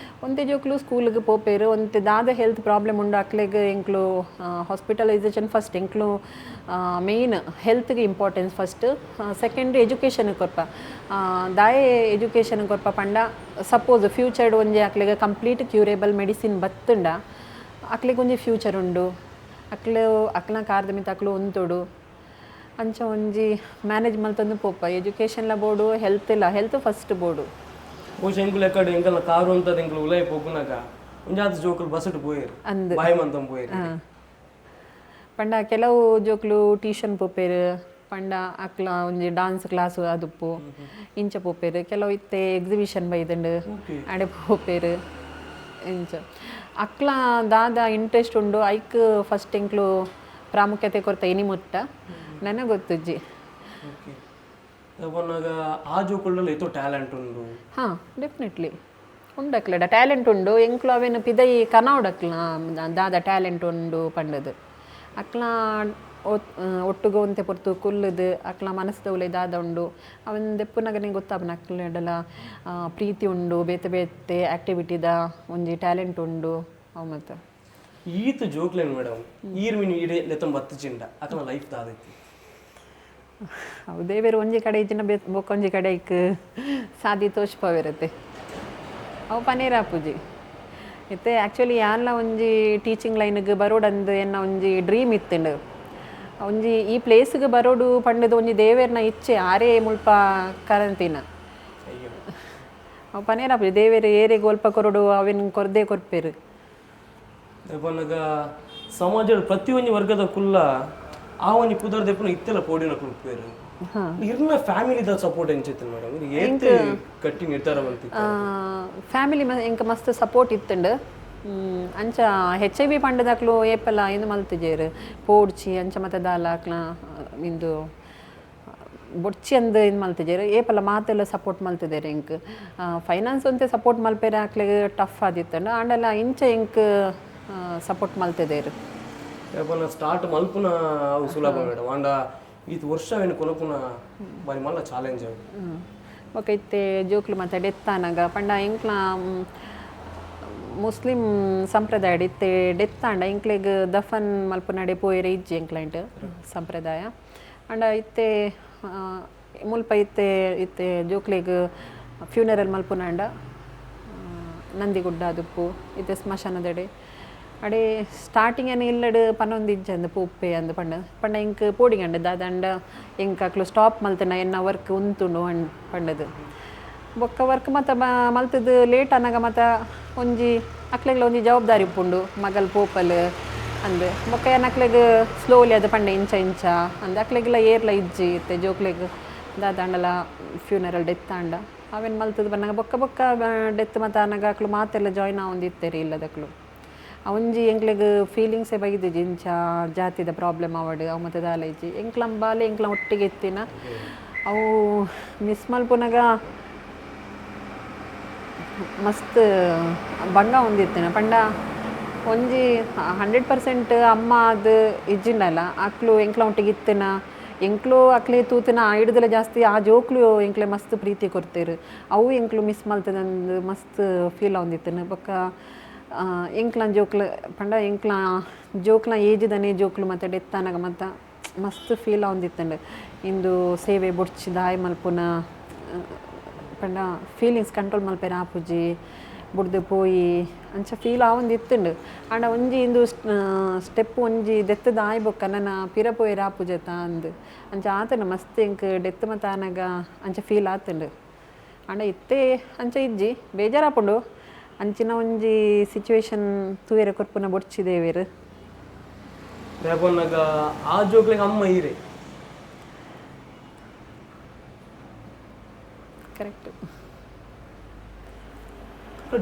ಒಂತೆ ಜೋಕ್ಲು ಸ್ಕೂಲ್ಗೆ ಪೋಪೇರು ಒಂತೆ ದಾದ ಹೆಲ್ತ್ ಪ್ರಾಬ್ಲಮ್ ಉಂಡು ಅಕ್ಲೆಗೆ ಎಂಕ್ಲು ಹಾಸ್ಪಿಟಲೈಸೇಷನ್ ಫಸ್ಟ್ ಎಂಕ್ಲು ಮೇಯ್ನ್ ಹೆಲ್ತ್ಗೆ ಇಂಪಾರ್ಟೆನ್ಸ್ ಫಸ್ಟ್ ಸೆಕೆಂಡ್ ಎಜುಕೇಷನ್ ಕೊರ್ಪ ದಾಯೆ ಎಜುಕೇಷನ್ ಕೊರ್ಪ ಪಂಡ ಸಪೋಸ್ ಫ್ಯೂಚರ್ಡ್ ಒಂಜಿ ಅಕ್ಲೆಗೆ ಕಂಪ್ಲೀಟ್ ಕ್ಯೂರೇಬಲ್ ಮೆಡಿಸಿನ್ ಬತ್ತುಂಡ ಅಕ್ಲೆಗೆ ಒಂಜಿ ಫ್ಯೂಚರ್ ಉಂಡು ಅಕ್ಲ ಕಾರ್ದ ಮಿತ್ತ ಅಕ್ಲು ಒಂತೋಡು ಅಂಚ ಒಂಜಿ ಮ್ಯಾನೇಜ್ ಮಲ್ತಂದು ಪೋಪ ಎಜುಕೇಷನ್ಲ ಬೋರ್ಡು ಹೆಲ್ತ್ ಇಲ್ಲ ಹೆಲ್ತ್ ಫಸ್ಟ್ ಬೋರ್ಡು ಬಹುಶಃ ಎಂಕುಲು ಎಕ್ಕಡೆ ಎಂಕಲ್ನ ಕಾರು ಅಂತ ಎಂಕುಲು ಉಲೈ ಪೋಗುನಾಗ ಒಂಜಾತ ಜೋಕುಲು ಬಸ್ಸು ಪೋಯರು ಅಂದ್ ಬಾಯಿ ಮಂತಂ ಪೋಯರು ಪಂಡ ಕೆಲವು ಜೋಕ್ಲು ಟ್ಯೂಷನ್ ಪೋಪೇರು ಪಂಡ ಅಕ್ಲ ಒಂಜಿ ಡಾನ್ಸ್ ಕ್ಲಾಸ್ ಅದುಪ್ಪು ಇಂಚ ಪೋಪೇರು ಕೆಲವು ಇತ್ತೆ ಎಕ್ಸಿಬಿಷನ್ ಬೈದಂಡು ಅಡೆ ಪೋಪೇರು ಇಂಚ ಅಕ್ಲ ದಾದ ಇಂಟ್ರೆಸ್ಟ್ ಉಂಡು ಐಕ್ ಫಸ್ಟ್ ಎಂಕ್ಲು ಪ್ರಾಮುಖ್ಯತೆ ಕೊರ್ತ ಎನಿ ಮುಟ್ಟ ನನಗೆ ಗೊತ್ತುಜ್ಜಿ ಆ ಜೋಕುಳಲ್ಲಿ ಎತ್ತೋ ಟ್ಯಾಲೆಂಟ್ ಉಂಡು ಹಾಂ ಡೆಫಿನೆಟ್ಲಿ ಉಂಡಕ್ಲಡ ಟ್ಯಾಲೆಂಟ್ ಉಂಡು ಎಂಕ್ಲು ಅವೇನು ಪಿದೈ ಕನಾವಡಕ್ಲ ದಾದ ಟ್ಯಾಲೆಂಟ್ ಉಂಡು ಪಂಡದು ಅಕ್ಲ ಒಟ್ಟುಗ ಒಂತೆ ಪೊರ್ತು ಕುಲ್ಲುದು ಅಕ್ಲ ಮನಸ್ಸು ಉಲೆ ದಾದ ಉಂಡು ಅವನ್ ದೆಪ್ಪುನಾಗ ಗೊತ್ತಾಪನ ಅಕ್ಲಡಲ ಪ್ರೀತಿ ಉಂಡು ಬೇತೆ ಬೇತೆ ಆ್ಯಕ್ಟಿವಿಟಿದ ಒಂಜಿ ಟ್ಯಾಲೆಂಟ್ ಉಂಡು ಅವು ಮತ್ತು ಈತ ಜೋಕ್ಲೇನು ಮೇಡಮ್ ಈರ್ ಮೀನು ಈಡೆ ಲೆತ್ತಂ ಬತ್ತಚಿಂಡ ಅಕ್ಲ ಲೈಫ್ ದಾದೈತಿ ಹೌದೇ ಬೇರೆ ಒಂಜಿ ಕಡೆ ಇಜ್ಜಿನ ಬೊಕ್ಕೊಂಜಿ ಕಡೆ ಇಕ್ ಸಾದಿ ತೋಚ್ಪವಿರತ್ತೆ ಅವು ಪನೇರ ಪೂಜಿ ಇತ್ತೆ ಆ್ಯಕ್ಚುಲಿ ಯಾನ್ಲ ಒಂಜಿ ಟೀಚಿಂಗ್ ಲೈನ್ಗೆ ಬರೋಡಂದು ಎನ್ನ ಒಂಜಿ ಡ್ರೀಮ್ ಇತ್ತಂಡು ಒಂಜಿ ಈ ಪ್ಲೇಸ್ಗೆ ಬರೋಡು ಪಂಡದು ಒಂಜಿ ದೇವೇರ್ನ ಇಚ್ಛೆ ಆರೇ ಮುಲ್ಪ ಕರಂತಿನ ಅವು ಪನೇರ ಪೂಜಿ ದೇವೇರು ಏರೆ ಗೋಲ್ಪ ಕೊರಡು ಅವಿನ ಕೊರ್ದೇ ಕೊರ್ಪೇರು ದೆಪ್ಪನಾಗ ಸಮಾಜದ ಪ್ರತಿಯೊಂದು ವರ್ಗದ ಕುಲ್ಲ ಆ ಒಂದು ಪುದರ್ ದೆಪ್ಪನ ಇತ್ತೆಲ್ಲ ಪೋಡಿನ ಕುಲ್ಪೇರು ಇರ್ನ ಫ್ಯಾಮಿಲಿದ ಸಪೋರ್ಟ್ ಎಂಚಿತ್ತು ಮೇಡಮ್ ಇದು ಏತೆ ಕಟ್ಟಿ ನಿರ್ಧಾರ ಬಂತು ಫ್ಯಾಮಿಲಿ ಎಂಕ ಮಸ್ತ್ ಸಪೋರ್ಟ್ ಇತ್ತಂಡು ಅಂಚ HIV ಪಂಡದಾಕ್ಲು ಏಪಲ್ಲ ಏನು ಮಲ್ತಿಜೇರು ಪೋಡ್ಚಿ ಅಂಚ ಮತ್ತೆ ದಾಲಾಕ್ಲ ಇಂದು ಬೊಡ್ಚಿ ಅಂದು ಇದು ಮಲ್ತಿಜೇರು ಏಪಲ್ಲ ಮಾತೆಲ್ಲ ಸಪೋರ್ಟ್ ಮಲ್ತಿದ್ದೇರು ಎಂಕ್ ಫೈನಾನ್ಸ್ ಅಂತೆ ಸಪೋರ್ಟ್ ಮಲ್ಪೇರೆ ಹಾಕ್ಲಿಗೆ ಟಫ್ ಆದಿತ್ತಂಡು ಆಂಡಲ್ಲ ಇಂಚ ಎಂಕ್ ಸಪೋರ್ಟ್ ಮಲ್ತಿದ್ದೇರು ಸ್ಟಾರ್ಟ್ ಮಲ್ಪುನ ಅವು ಸುಲಭ ಮೇಡಮ್ ಆಂಡ ಇದು ವರ್ಷ ಏನು ಕೊನಪುನ ಬಾರಿ ಮಲ್ಲ ಚಾಲೆಂಜ್ ಓಕೆ ಇತ್ತೆ ಜೋಕ್ಲು ಮತ್ತೆ ಡೆತ್ ಆನಾಗ ಪಂಡ ಎಂಕ್ಲ ಮುಸ್ಲಿಂ ಸಂಪ್ರದಾಯ ಇತ್ತೆ ಡೆತ್ ಆಂಡ ಎಂಕ್ಲೆಗ್ ದಫನ್ ಮಲ್ಪುನಡೆ ಪೋಯರೆ ಇಜ್ಜಿ ಎಂಕ್ಲೈಂಟ್ ಸಂಪ್ರದಾಯ ಅಂಡ ಇತ್ತೆ ಮುಲ್ಪ ಇತ್ತೆ ಜೋಕ್ಲೆಗ್ ಫ್ಯೂನರಲ್ ಮಲ್ಪುನಾಂಡ ನಂದಿಗುಡ್ಡ ಅದುಪ್ಪು ಇತ್ತೆ ಸ್ಮಶಾನದಡೆ ಅಡೆ ಸ್ಟಾರ್ಟಿಂಗ್ ಏನು ಇಲ್ಲಡು ಪನ್ನೊಂದು ಇಜ್ಜಂದು ಪೂಪ್ಪೆ ಅಂದು ಪಂಡ ಇಂಕ್ ಪೋಡಿಗಂಡು ದಾದಂಡ ಎಂಕಕ್ಲು ಸ್ಟಾಪ್ ಮಲ್ತನ ಎನ್ನ ವರ್ಕ್ ಉಂತುಂಡು ಪಂಡದು ಬೊಕ್ಕ ವರ್ಕ್ ಮತ್ತು ಮಲ್ತದು ಲೇಟ್ ಅನ್ನಾಗ ಮತ್ತು ಒಂಜಿ ಅಕ್ಲೆಗ್ಲ ಒಂಜಿ ಜವಾಬ್ದಾರಿ ಉಪ್ಪುಂಡು ಮಗಲ್ ಪೋಪಲ್ ಅಂದು ಬೊಕ್ಕ ಏನು ಅಕ್ಲೆಗ್ ಸ್ಲೋಲಿ ಅದು ಪಂಡ ಇಂಚ ಅಂದು ಅಕ್ಲೆಗ್ಲ ಏರ್ಲ ಇಜ್ಜಿ ಇತ್ತೆ ಜೋಕ್ಲೆಗ್ ದಾದಂಡಲ ಫ್ಯೂನರಲ್ ಡೆತ್ ಆಂಡ ಅವೇನು ಮಲ್ತದು ಬನ್ನಾಗ ಬೊಕ್ಕ ಡೆತ್ ಮತ್ತು ಅನ್ನಾಗ ಅಕ್ಲು ಮಾತೆಲ್ಲ ಜಾಯ್ನ್ ಆವೊಂದಿತ್ತೇರಿ ಇಲ್ಲದಕ್ಲು ಅವೊಂಜಿ ಎಂಕ್ಲೆಗ್ ಫೀಲಿಂಗ್ಸೇ ಬೈದಿಜ್ಜಿ ಇಂಚ ಜಾತಿದ ಪ್ರಾಬ್ಲಮ್ ಅವಡು ಅವು ಮತ್ತು ದಾಲೈಜಿ ಎಂಕ್ಲಂಬಾಲೆ ಎಂಕ್ಲ ಒಟ್ಟಿಗೆ ಎತ್ತಿನ ಅವು ಮಿಸ್ ಮಲ್ಪುನಾಗ ಮಸ್ತ್ ಬಂಗ ಹೊಂದಿತ್ತೇನೆ ಪಂಡ ಒಂಜಿ 100% ಅಮ್ಮ ಅದು ಇಜ್ಜಿಂಡಲ್ಲ ಅಕ್ಲು ಎಂಕ್ಲ ಒಟ್ಟಿಗೆ ಇತ್ತೇನ ಎಂಕ್ಲು ಅಕ್ಲೆ ತೂತಿನ ಹಿಡ್ದೆಲ್ಲ ಜಾಸ್ತಿ ಆ ಜೋಕ್ಲು ಎಂಕ್ಲೆ ಮಸ್ತ್ ಪ್ರೀತಿ ಕೊಡ್ತೇರು ಅವು ಎಂಕ್ಲು ಮಿಸ್ ಮಲ್ತದಂದು ಮಸ್ತ್ ಫೀಲ್ ಹೊಂದಿತ್ತೇನೆ ಬೊಕ್ಕ ಎಂಕ್ಲ ಜೋಕ್ಲ ಪಂಡ ಎಂಕ್ಲ ಜೋಕ್ಲ ಏಜ್ದನೇ ಜೋಕ್ಲು ಮತ್ತು ಡೆತ್ ಆನಾಗ ಮತ್ತು ಮಸ್ತ್ ಫೀಲ್ ಹೊಂದಿತ್ತಂಡು ಇಂದು ಸೇವೆ ಬೊಡ್ಚಿ ದಾಯ ಮಲ್ಪುನ ಪಂಡ ಫೀಲಿಂಗ್ಸ್ ಕಂಟ್ರೋಲ್ ಮಲ್ಪೇರ ಆಪುಜಿ ಬುಡ್ದು ಪೋಯಿ ಅಂಚ ಫೀಲ್ ಆವೊಂದಿತ್ತುಂಡು ಆಂಡ ಒಂಜಿ ಇಂದು ಸ್ಟೆಪ್ ಒಂಜಿ ದೆತ್ ದಾಯ್ ಬೊಕ್ಕ ನನ್ನ ಪಿರ ಪೋಯರ ಆಪುಜತ ಅಂದು ಅಂಚ ಆತನ ಮಸ್ತ್ ಎಂಕ್ ಡೆತ್ ಮತ್ತು ಆನಾಗ ಅಂಚ ಫೀಲ್ ಆತುಂಡು ಆಂಡ ಇತ್ತೆ ಅಂಚ ಇಜ್ಜಿ ಬೇಜಾರಾಪುಂಡು ಅಂಚಿನ ಒಂಜಿ ಸಿಚುವೇಶನ್ ತೂವೆರೆ ಕೊರ್ಪುನ ಬೊಡ್ಚಿದೇವೆರು ರೇಪನ್ನಾಗ ಆ ಜೋಕ್ಲೆಗೆ ಅಮ್ಮ ಈರೆ ಕರೆಕ್ಟ್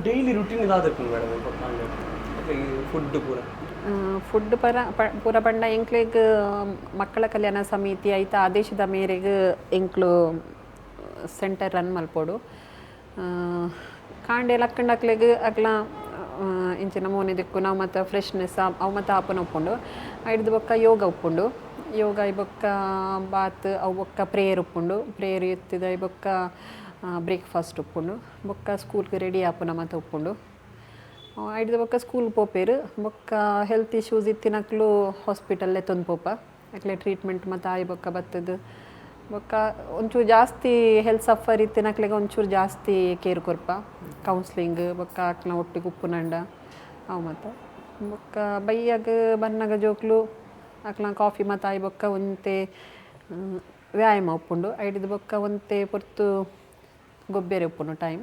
ಡೈಲಿ ರುಟೀನ್ ಇದಾದಕ್ಕೆ ಮೇಡಮ್ ಫುಡ್ ಪೂರ ಫುಡ್ ಪೂರ ಪಂಡ ಎಂಕ್ಲೆಗ್ ಮಕ್ಕಳ ಕಲ್ಯಾಣ ಸಮಿತಿ ಐತ ಆದೇಶದ ಮೇರೆಗೆ ಎಂಕ್ಲು ಸೆಂಟರ್ ರನ್ ಮಲ್ಪೋಡು ಕಾಂಡೆ ಲಕ್ಕಂಡಕ್ಲೆಗ್ ಅಕ್ಲ ಇಂಚಿನ ಮೋನೆ ದಿಕ್ಕು ನಾವು ಮತ್ತು ಫ್ರೆಶ್ನೆಸ್ ಅವು ಮತ್ತು ಆಪನ ಉಪ್ಪುಂಡು ಹಿಡ್ದು ಬೊಕ್ಕ ಯೋಗ ಉಪ್ಪುಂಡು ಯೋಗ ಬೊಕ್ಕ ಬಾತ್ ಅವು ಬೊಕ್ಕ ಪ್ರೇಯರ್ ಉಪ್ಪುಂಡು ಪ್ರೇಯರ್ ಎತ್ತಿದ ಬೊಕ್ಕ ಬ್ರೇಕ್ಫಾಸ್ಟ್ ಉಪ್ಪುಂಡು ಬೊಕ್ಕ ಸ್ಕೂಲ್ಗೆ ರೆಡಿ ಆಪುನ ಮತ್ತು ಉಪ್ಪುಂಡು ಹಿಡ್ದು ಬೊಕ್ಕ ಸ್ಕೂಲ್ ಪೋಪೇರು ಬೊಕ್ಕ ಹೆಲ್ತ್ ಇಶ್ಯೂಸ್ ಇತ್ತಿನಕ್ಲು ಹಾಸ್ಪಿಟಲ್ಲೇ ತಂದು ಪೋಪ ಅಕ್ಲೆ ಟ್ರೀಟ್ಮೆಂಟ್ ಮತ್ತು ಆಯ್ ಬೊಕ್ಕ ಬತ್ತದು ಬೊಕ್ಕ ಒಂಚೂರು ಜಾಸ್ತಿ ಹೆಲ್ತ್ ಸಫರ್ ಇತ್ತಿನಕ್ಲೆಗೆ ಒಂಚೂರು ಜಾಸ್ತಿ ಕೇರ್ ಕೊರ್ಪ ಕೌನ್ಸ್ಲಿಂಗ್ ಬೊಕ್ಕ ಅಕ್ಲ ಒಟ್ಟಿಗೆ ಉಪ್ಪುನಂಡ ಅವು ಮತ್ತು ಬೊಕ್ಕ ಬೈಯಾಗ ಬನ್ನಾಗ ಜೋಕ್ಲು ಅಕ್ಲ ಕಾಫಿ ಮತ್ತು ಆಯ್ ಬೊಕ್ಕ ಒಂತೆ ವ್ಯಾಯಾಮ ಉಪ್ಪುಂಡು ಹಿಡಿದು ಬೊಕ್ಕ ಒಂತೆ ಪೊರ್ತು ಗೊಬ್ಬೆರೆ ಉಪ್ಪುಂಡು ಟೈಮ್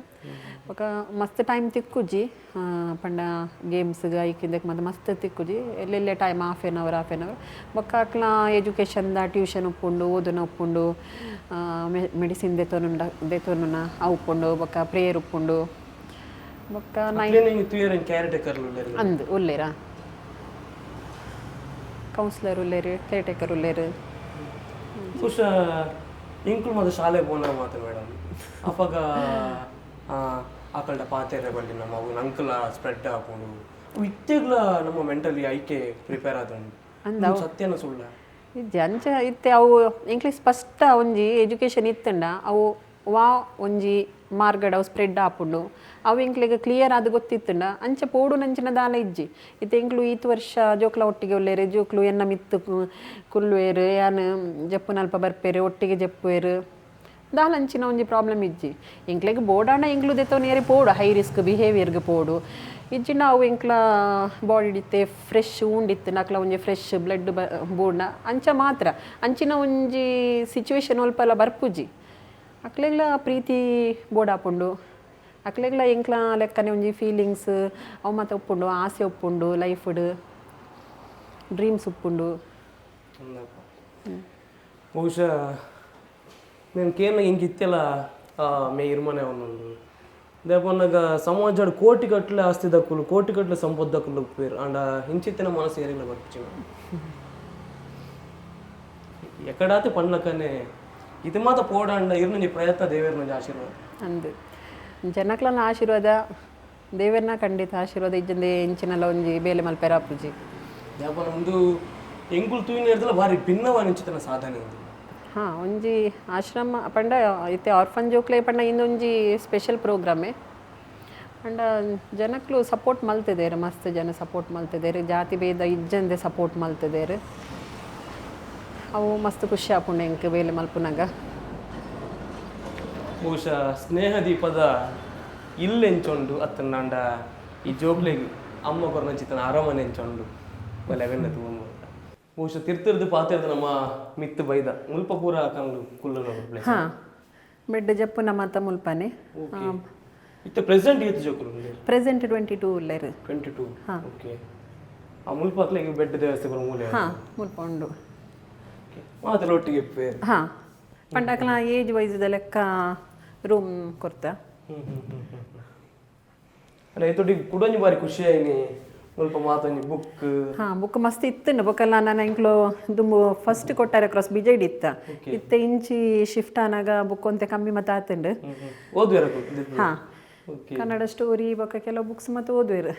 ಬೊಕ್ಕ ಮಸ್ತ್ ಟೈಮ್ ತಿಕ್ಕುಜಿ ಪಂಡ ಗೇಮ್ಸ್ಗೆ ಐಕಿಂದಕ್ಕೆ ಮತ್ತು ಮಸ್ತ್ ತಿಕ್ಕುಜಿ ಎಲ್ಲೆಲ್ಲೇ ಟೈಮ್ ಹಾಫ್ ಆನ್ ಅವರ್ ಬೊಕ್ಕ ಅಕ್ಲ ಎಜುಕೇಷನ್ದ ಟ್ಯೂಷನ್ ಉಪ್ಪುಂಡು ಓದನ ಉಪ್ಪುಂಡು ಮೆಡಿಸಿನ್ ದೆತೊನುನ ಅವು ಉಪ್ಪುಂಡು ಬೊಕ್ಕ ಪ್ರೇಯರ್ ಉಪ್ಪುಂಡು ಬೊಕ್ಕ ಅಂದು ಉಲ್ಲೇರ ಕೌನ್ಸಿಲರ್ ಉಲ್ಲೇರು ಕೇರ್ ಟೇಕರ್ ಉಲ್ಲೇರು ಇಂಕ್ಲು ಮತ್ತು ಶಾಲೆ ಬೋನ ಮಾತು ಮೇಡಮ್ ಅವಾಗ ಆಕಲ್ಡ ಪಾತೆರೆ ಬಳ್ಳಿ ನಮ್ಮ ಅವು ಅಂಕಲ ಸ್ಪ್ರೆಡ್ ಹಾಕೊಂಡು ಇತ್ತೆಗ್ಲ ನಮ್ಮ ಮೆಂಟಲಿ ಐಕೆ ಪ್ರಿಪೇರ್ ಆದಂಡು ಸತ್ಯನ ಸುಳ್ಳ ಇಜ್ಜಿ ಅಂಚ ಇತ್ತೆ ಅವು ಇಂಗ್ಲೀಷ್ ಫಸ್ಟ್ ಒಂಜಿ ಎಜುಕೇಷನ್ ಇತ್ತಂಡ ಅವು ವಾ ಒಂಜಿ ಮಾರ್ಗಡ್ ಅವು ಸ್ಪ್ರೆಡ್ ಆಪುಂಡು ಅವು ಇಂಕ್ಲಿಗೆ ಕ್ಲಿಯರ್ ಆದ ಗೊತ್ತಿತ್ತಂಡ ಅಂಚ ಪೋಡು ನಂಚಿನ ದಾಲ ಇಜ್ಜಿ ಇತ್ತೆ ಇಂಕ್ಲು ಈತ್ ವರ್ಷ ಜೋಕ್ಲ ಒಟ್ಟಿಗೆ ಒಲ್ಲೇರು ಜೋಕ್ಲು ಎನ್ನ ಮಿತ್ತು ಕುಲ್ವೇರು ಯಾನು ಜಪ್ಪು ನಲ್ಪ ಬರ್ಪೇರು ಒಟ್ಟಿಗೆ ಜಪ್ಪುವೇರು ದಾಲ ಅಂಚಿನ ಒಂಜಿ ಪ್ರಾಬ್ಲಮ್ ಇಜ್ಜಿ ಇಂಕ್ಲೆಗೆ ಬೋಡಾಂಡ ಇಂಕ್ಲು ದೆತ್ತವನೇರಿ ಪೋಡು ಹೈ ರಿಸ್ಕ್ ಬಿಹೇವಿಯರ್ಗೆ ಪೋಡು ಇಜ್ಜಿಂಡ ಅವು ಇಂಕ್ಲ ಬಾಡಿ ಇತ್ತೆ ಫ್ರೆಶ್ ಉಂಡಿತ್ತು ನಕ್ಲ ಒಂಜಿ ಫ್ರೆಶ್ ಬ್ಲಡ್ ಬೂಡ್ನ ಅಂಚ ಮಾತ್ರ ಅಂಚಿನ ಒಂಜಿ ಸಿಚುವೇಶನ್ ಒಲ್ಪಲ್ಲ ಬರ್ಪುಜಿ ಅಕ್ಲೆಗ್ಲ ಪ್ರೀತಿ ಬೋಡಾಪುಂಡು ಅಕ್ಲೆಗ್ಲ ಎಂಕ್ಲ ಲೆಕ್ಕನೆ ಒಂಜಿ ಫೀಲಿಂಗ್ಸ್ ಅವು ಮತ್ತು ಉಪ್ಪುಂಡು ಆಸೆ ಉಪ್ಪುಂಡು ಲೈಫ್ಡ್ ಡ್ರೀಮ್ಸ್ ಉಪ್ಪುಂಡು ಬಹುಶಃ నేను కేన ఇంకిత్తెల మే ఇరుమనే ఉన్నందు దేపన్నాಗ ಸಮಾಜ ಕೋಟಿ ಗಟ್ಟಲೆ ಆಸ್ತಿ ದಕ್ಕಲು ಕೋಟಿ ಗಟ್ಟಲೆ ಸಂಪತ್ತು ದಕ್ಕಲು ಪೇರು ಅಂಡ ಹಿಂಚಿತ್ತಿನ ಮನಸ್ಸು ಏರಿಲ್ಲ ಬರ್ಚಿ ఎక్కడాతే పండ్లకనే ఇది మాత పోడండ ఇరుని ప్రయత్న ದೇವರ నుంచి ಆಶೀರ್ವಾದ ಅಂದು ಜನಕ್ಲನ ಆಶೀರ್ವಾದ ದೇವರನ ಖಂಡಿತ ಆಶೀರ್ವಾದ ಇಜ್ಜಂದೆ ಇಂಚಿನಲ್ಲ ಒಂಜಿ ಬೇಲೆ ಮಲ್ಪೆರ ಅಪ್ಪುಜಿ ದೇಪನ ಒಂದು ಎಂಕುಲು ತೂಯಿನ ಇರ್ದಲ್ಲ ಭಾರಿ ಭಿನ್ನವಾದ ಇಂಚಿತನ ಸಾಧನೆ ಇದು ಹಾಂ ಒಂಜಿ ಆಶ್ರಮ ಪಂಡ ಇತ್ತೆ ಆರ್ಫನ್ ಜೋಕ್ಲೆ ಪಂಡ ಇಂದೊಂಜಿ ಸ್ಪೆಷಲ್ ಪ್ರೋಗ್ರಾಮೆ ಪಂಡ ಜನಕ್ಲು ಸಪೋರ್ಟ್ ಮಲ್ತಿದ್ದೇರು ಮಸ್ತ್ ಜನ ಸಪೋರ್ಟ್ ಮಲ್ತಿದ್ದೇರು ಜಾತಿ ಭೇದ ಇಜ್ಜಂದೆ ಸಪೋರ್ಟ್ ಮಲ್ತಿದ್ದೇರು ಅವು ಮಸ್ತ್ ಖುಷಿ ಆಪುಂಡು ಎಂಕ್ ಬೇಲೆ ಮಲ್ಪುನಾಗ ಬಹುಶಃ ಸ್ನೇಹದೀಪದ ಇಲ್ಲೆಂಚೊಂಡು ಅತ್ತನಾಂಡ ಈ ಜೋಕ್ಲೆಗೆ ಅಮ್ಮ ಕೊರನಂಚಿತನ ಅರಮನೆ ಎಂಚೊಂಡು ಬಲೆವೆನ್ನ ತಗೊಂಡು ಬಹುಶಃ ತಿರ್ತಿರ್ದು ಪಾತಿರ್ದು ನಮ್ಮ ಮಿತ್ತು ಬೈದ ಮುಲ್ಪ ಪೂರ ಹಾಕೊಂಡು ಕುಲ್ಲನ ಹಾಂ ಬೆಡ್ ಜಪ್ಪು ನಮ್ಮ ಅತ್ತ ಮುಲ್ಪನೆ ಇತ್ತು ಪ್ರೆಸೆಂಟ್ ಏತ್ ಜೋಕುಲು ಪ್ರೆಸೆಂಟ್ 22 ಉಲ್ಲೇರು 22 ಹಾಂ ಓಕೆ ಆ ಮುಲ್ಪ ಹಾಕ್ಲಿಕ್ಕೆ ಬೆಡ್ ದೇವಸ್ಥೆ ಬರೋ ಮೂಲೆ ಹಾಂ ಮುಲ್ಪ ಉಂಡು ಮಾತ್ರ ಒಟ್ಟಿಗೆ ಹಾಂ ಪಂಡಕಲ ಏಜ್ ವೈಸ್ದ ಲೆಕ್ಕ ರೂಮ್ ಕೊರ್ತ ಅಲ್ಲ ಇತ್ತೊಟ್ಟಿಗೆ ಕುಡೊಂಜಿ ಬಾರಿ ಖುಷಿ ಆಯ್ನಿ ಸ್ವಲ್ಪ ಮಾತೊಂದು ಬುಕ್ ಬುಕ್ ಮಸ್ತ್ ಇತ್ತಂಡು ಬುಕ್ಕೆಲ್ಲ ನಾನು ಇಂಕ್ಲು ದುಂಬು ಫಸ್ಟ್ ಕೊಟ್ಟಾರೆ ಕ್ರಾಸ್ ಬಿಜೆಡ್ ಇತ್ತ ಇತ್ತೆ ಇಂಚಿ ಶಿಫ್ಟ್ ಆನಾಗ ಬುಕ್ ಒಂತೆ ಕಮ್ಮಿ ಮತ್ತೆ ಆತಂಡು ಓದ್ವೇರ ಕನ್ನಡ ಸ್ಟೋರಿ ಬೊಕ್ಕ ಕೆಲವು ಬುಕ್ಸ್ ಮತ್ತೆ ಓದ್ವೇರು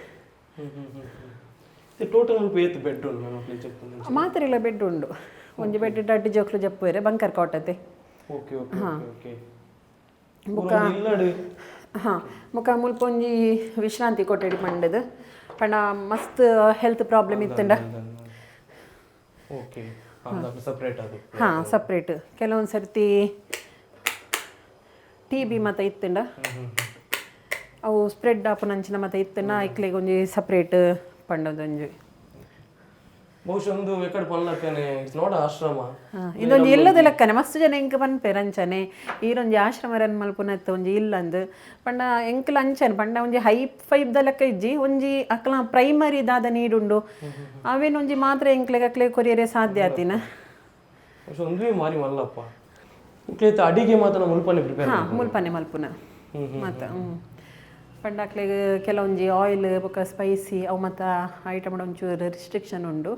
ಟೋಟಲ್ ಮುಲ್ಪ ಏತ್ ಬೆಡ್ ಉಂಟು ಮಾತ್ರ ಇಲ್ಲ ಬೆಡ್ ಉಂಡು ಒಂಜಿ ಬೆಡ್ ಅಡ್ಡಿ ಜೋಕ್ಲು ಜಪ್ಪುವೆರೆ ಬಂಕರ್ ಕೋಟತೆ ಮುಖ ಮುಲ್ಪ ಒಂಜಿ ವಿಶ್ರಾಂತಿ ಕೊಠಡಿ ಪಂಡದು ಪಂಡ ಮಸ್ತ್ ಹೆಲ್ತ್ ಪ್ರಾಬ್ಲಮ್ ಇತ್ತಂಡ ಸಪ್ರೇಟ್ ಕೆಲವೊಂದು ಸರ್ತಿ TB ಮತ್ತೆ ಇತ್ತಂಡ ಅವು ಸ್ಪ್ರೆಡ್ ಆಪುನಂಚಿನ ಮತ್ತೆ ಇತ್ತಂಡ ಐಕ್ಲೆಗೆ ಒಂಜಿ ಸಪ್ರೇಟ್ ಪಂಡದೊಂಜಿ ಬಹುಶಃ ಒಂದು ಎಕಡೆ ಪನ್ಲಕ್ಕನೆ ನೋಡ ಆಶ್ರಮ ಇದೊಂದು ಎಲ್ಲದ ಲೆಕ್ಕನೆ ಮಸ್ತ್ ಜನ ಎಂಕ್ ಪನ್ಪೇರು ಅಂಚನೆ ಈರೊಂಜಿ ಆಶ್ರಮ ರನ್ ಮಲ್ಪುನತ್ತ ಒಂಜಿ ಇಲ್ಲಂದು ಪಂಡ ಎಂಕ್ಲ ಅಂಚನೆ ಪಂಡ ಒಂಜಿ ಹೈಫೈಬ್ದ ಲೆಕ್ಕ ಇಜ್ಜಿ ಒಂಜಿ ಅಕ್ಲ ಪ್ರೈಮರಿ ದಾದ ನೀಡುಂಡು ಅವೇನೊಂಜಿ ಮಾತ್ರ ಎಂಕ್ಲೆಗೆ ಅಕ್ಲೆ ಕೊರಿಯರೆ ಸಾಧ್ಯ ಆತಿನ ಒಂದೇ ಮಾರಿ ಮಲ್ಲಪ್ಪ ಅಡಿಗೆ ಮಾತ್ರ ಮುಲ್ಪನೆ ಪ್ರಿಪೇರ್ ಮುಲ್ಪನೆ ಮಲ್ಪುನ ಮತ್ತ ಪಂಡ ಅಕ್ಲೆಗೆ ಕೆಲವೊಂಜಿ ಆಯಿಲ್ ಬೊಕ್ಕ ಸ್ಪೈಸಿ ಅವು ಮತ್ತು ಐಟಮ್ ಒಂಚೂರು ರಿಸ್ಟ್ರಿಕ್ಷನ್ ಉಂಡು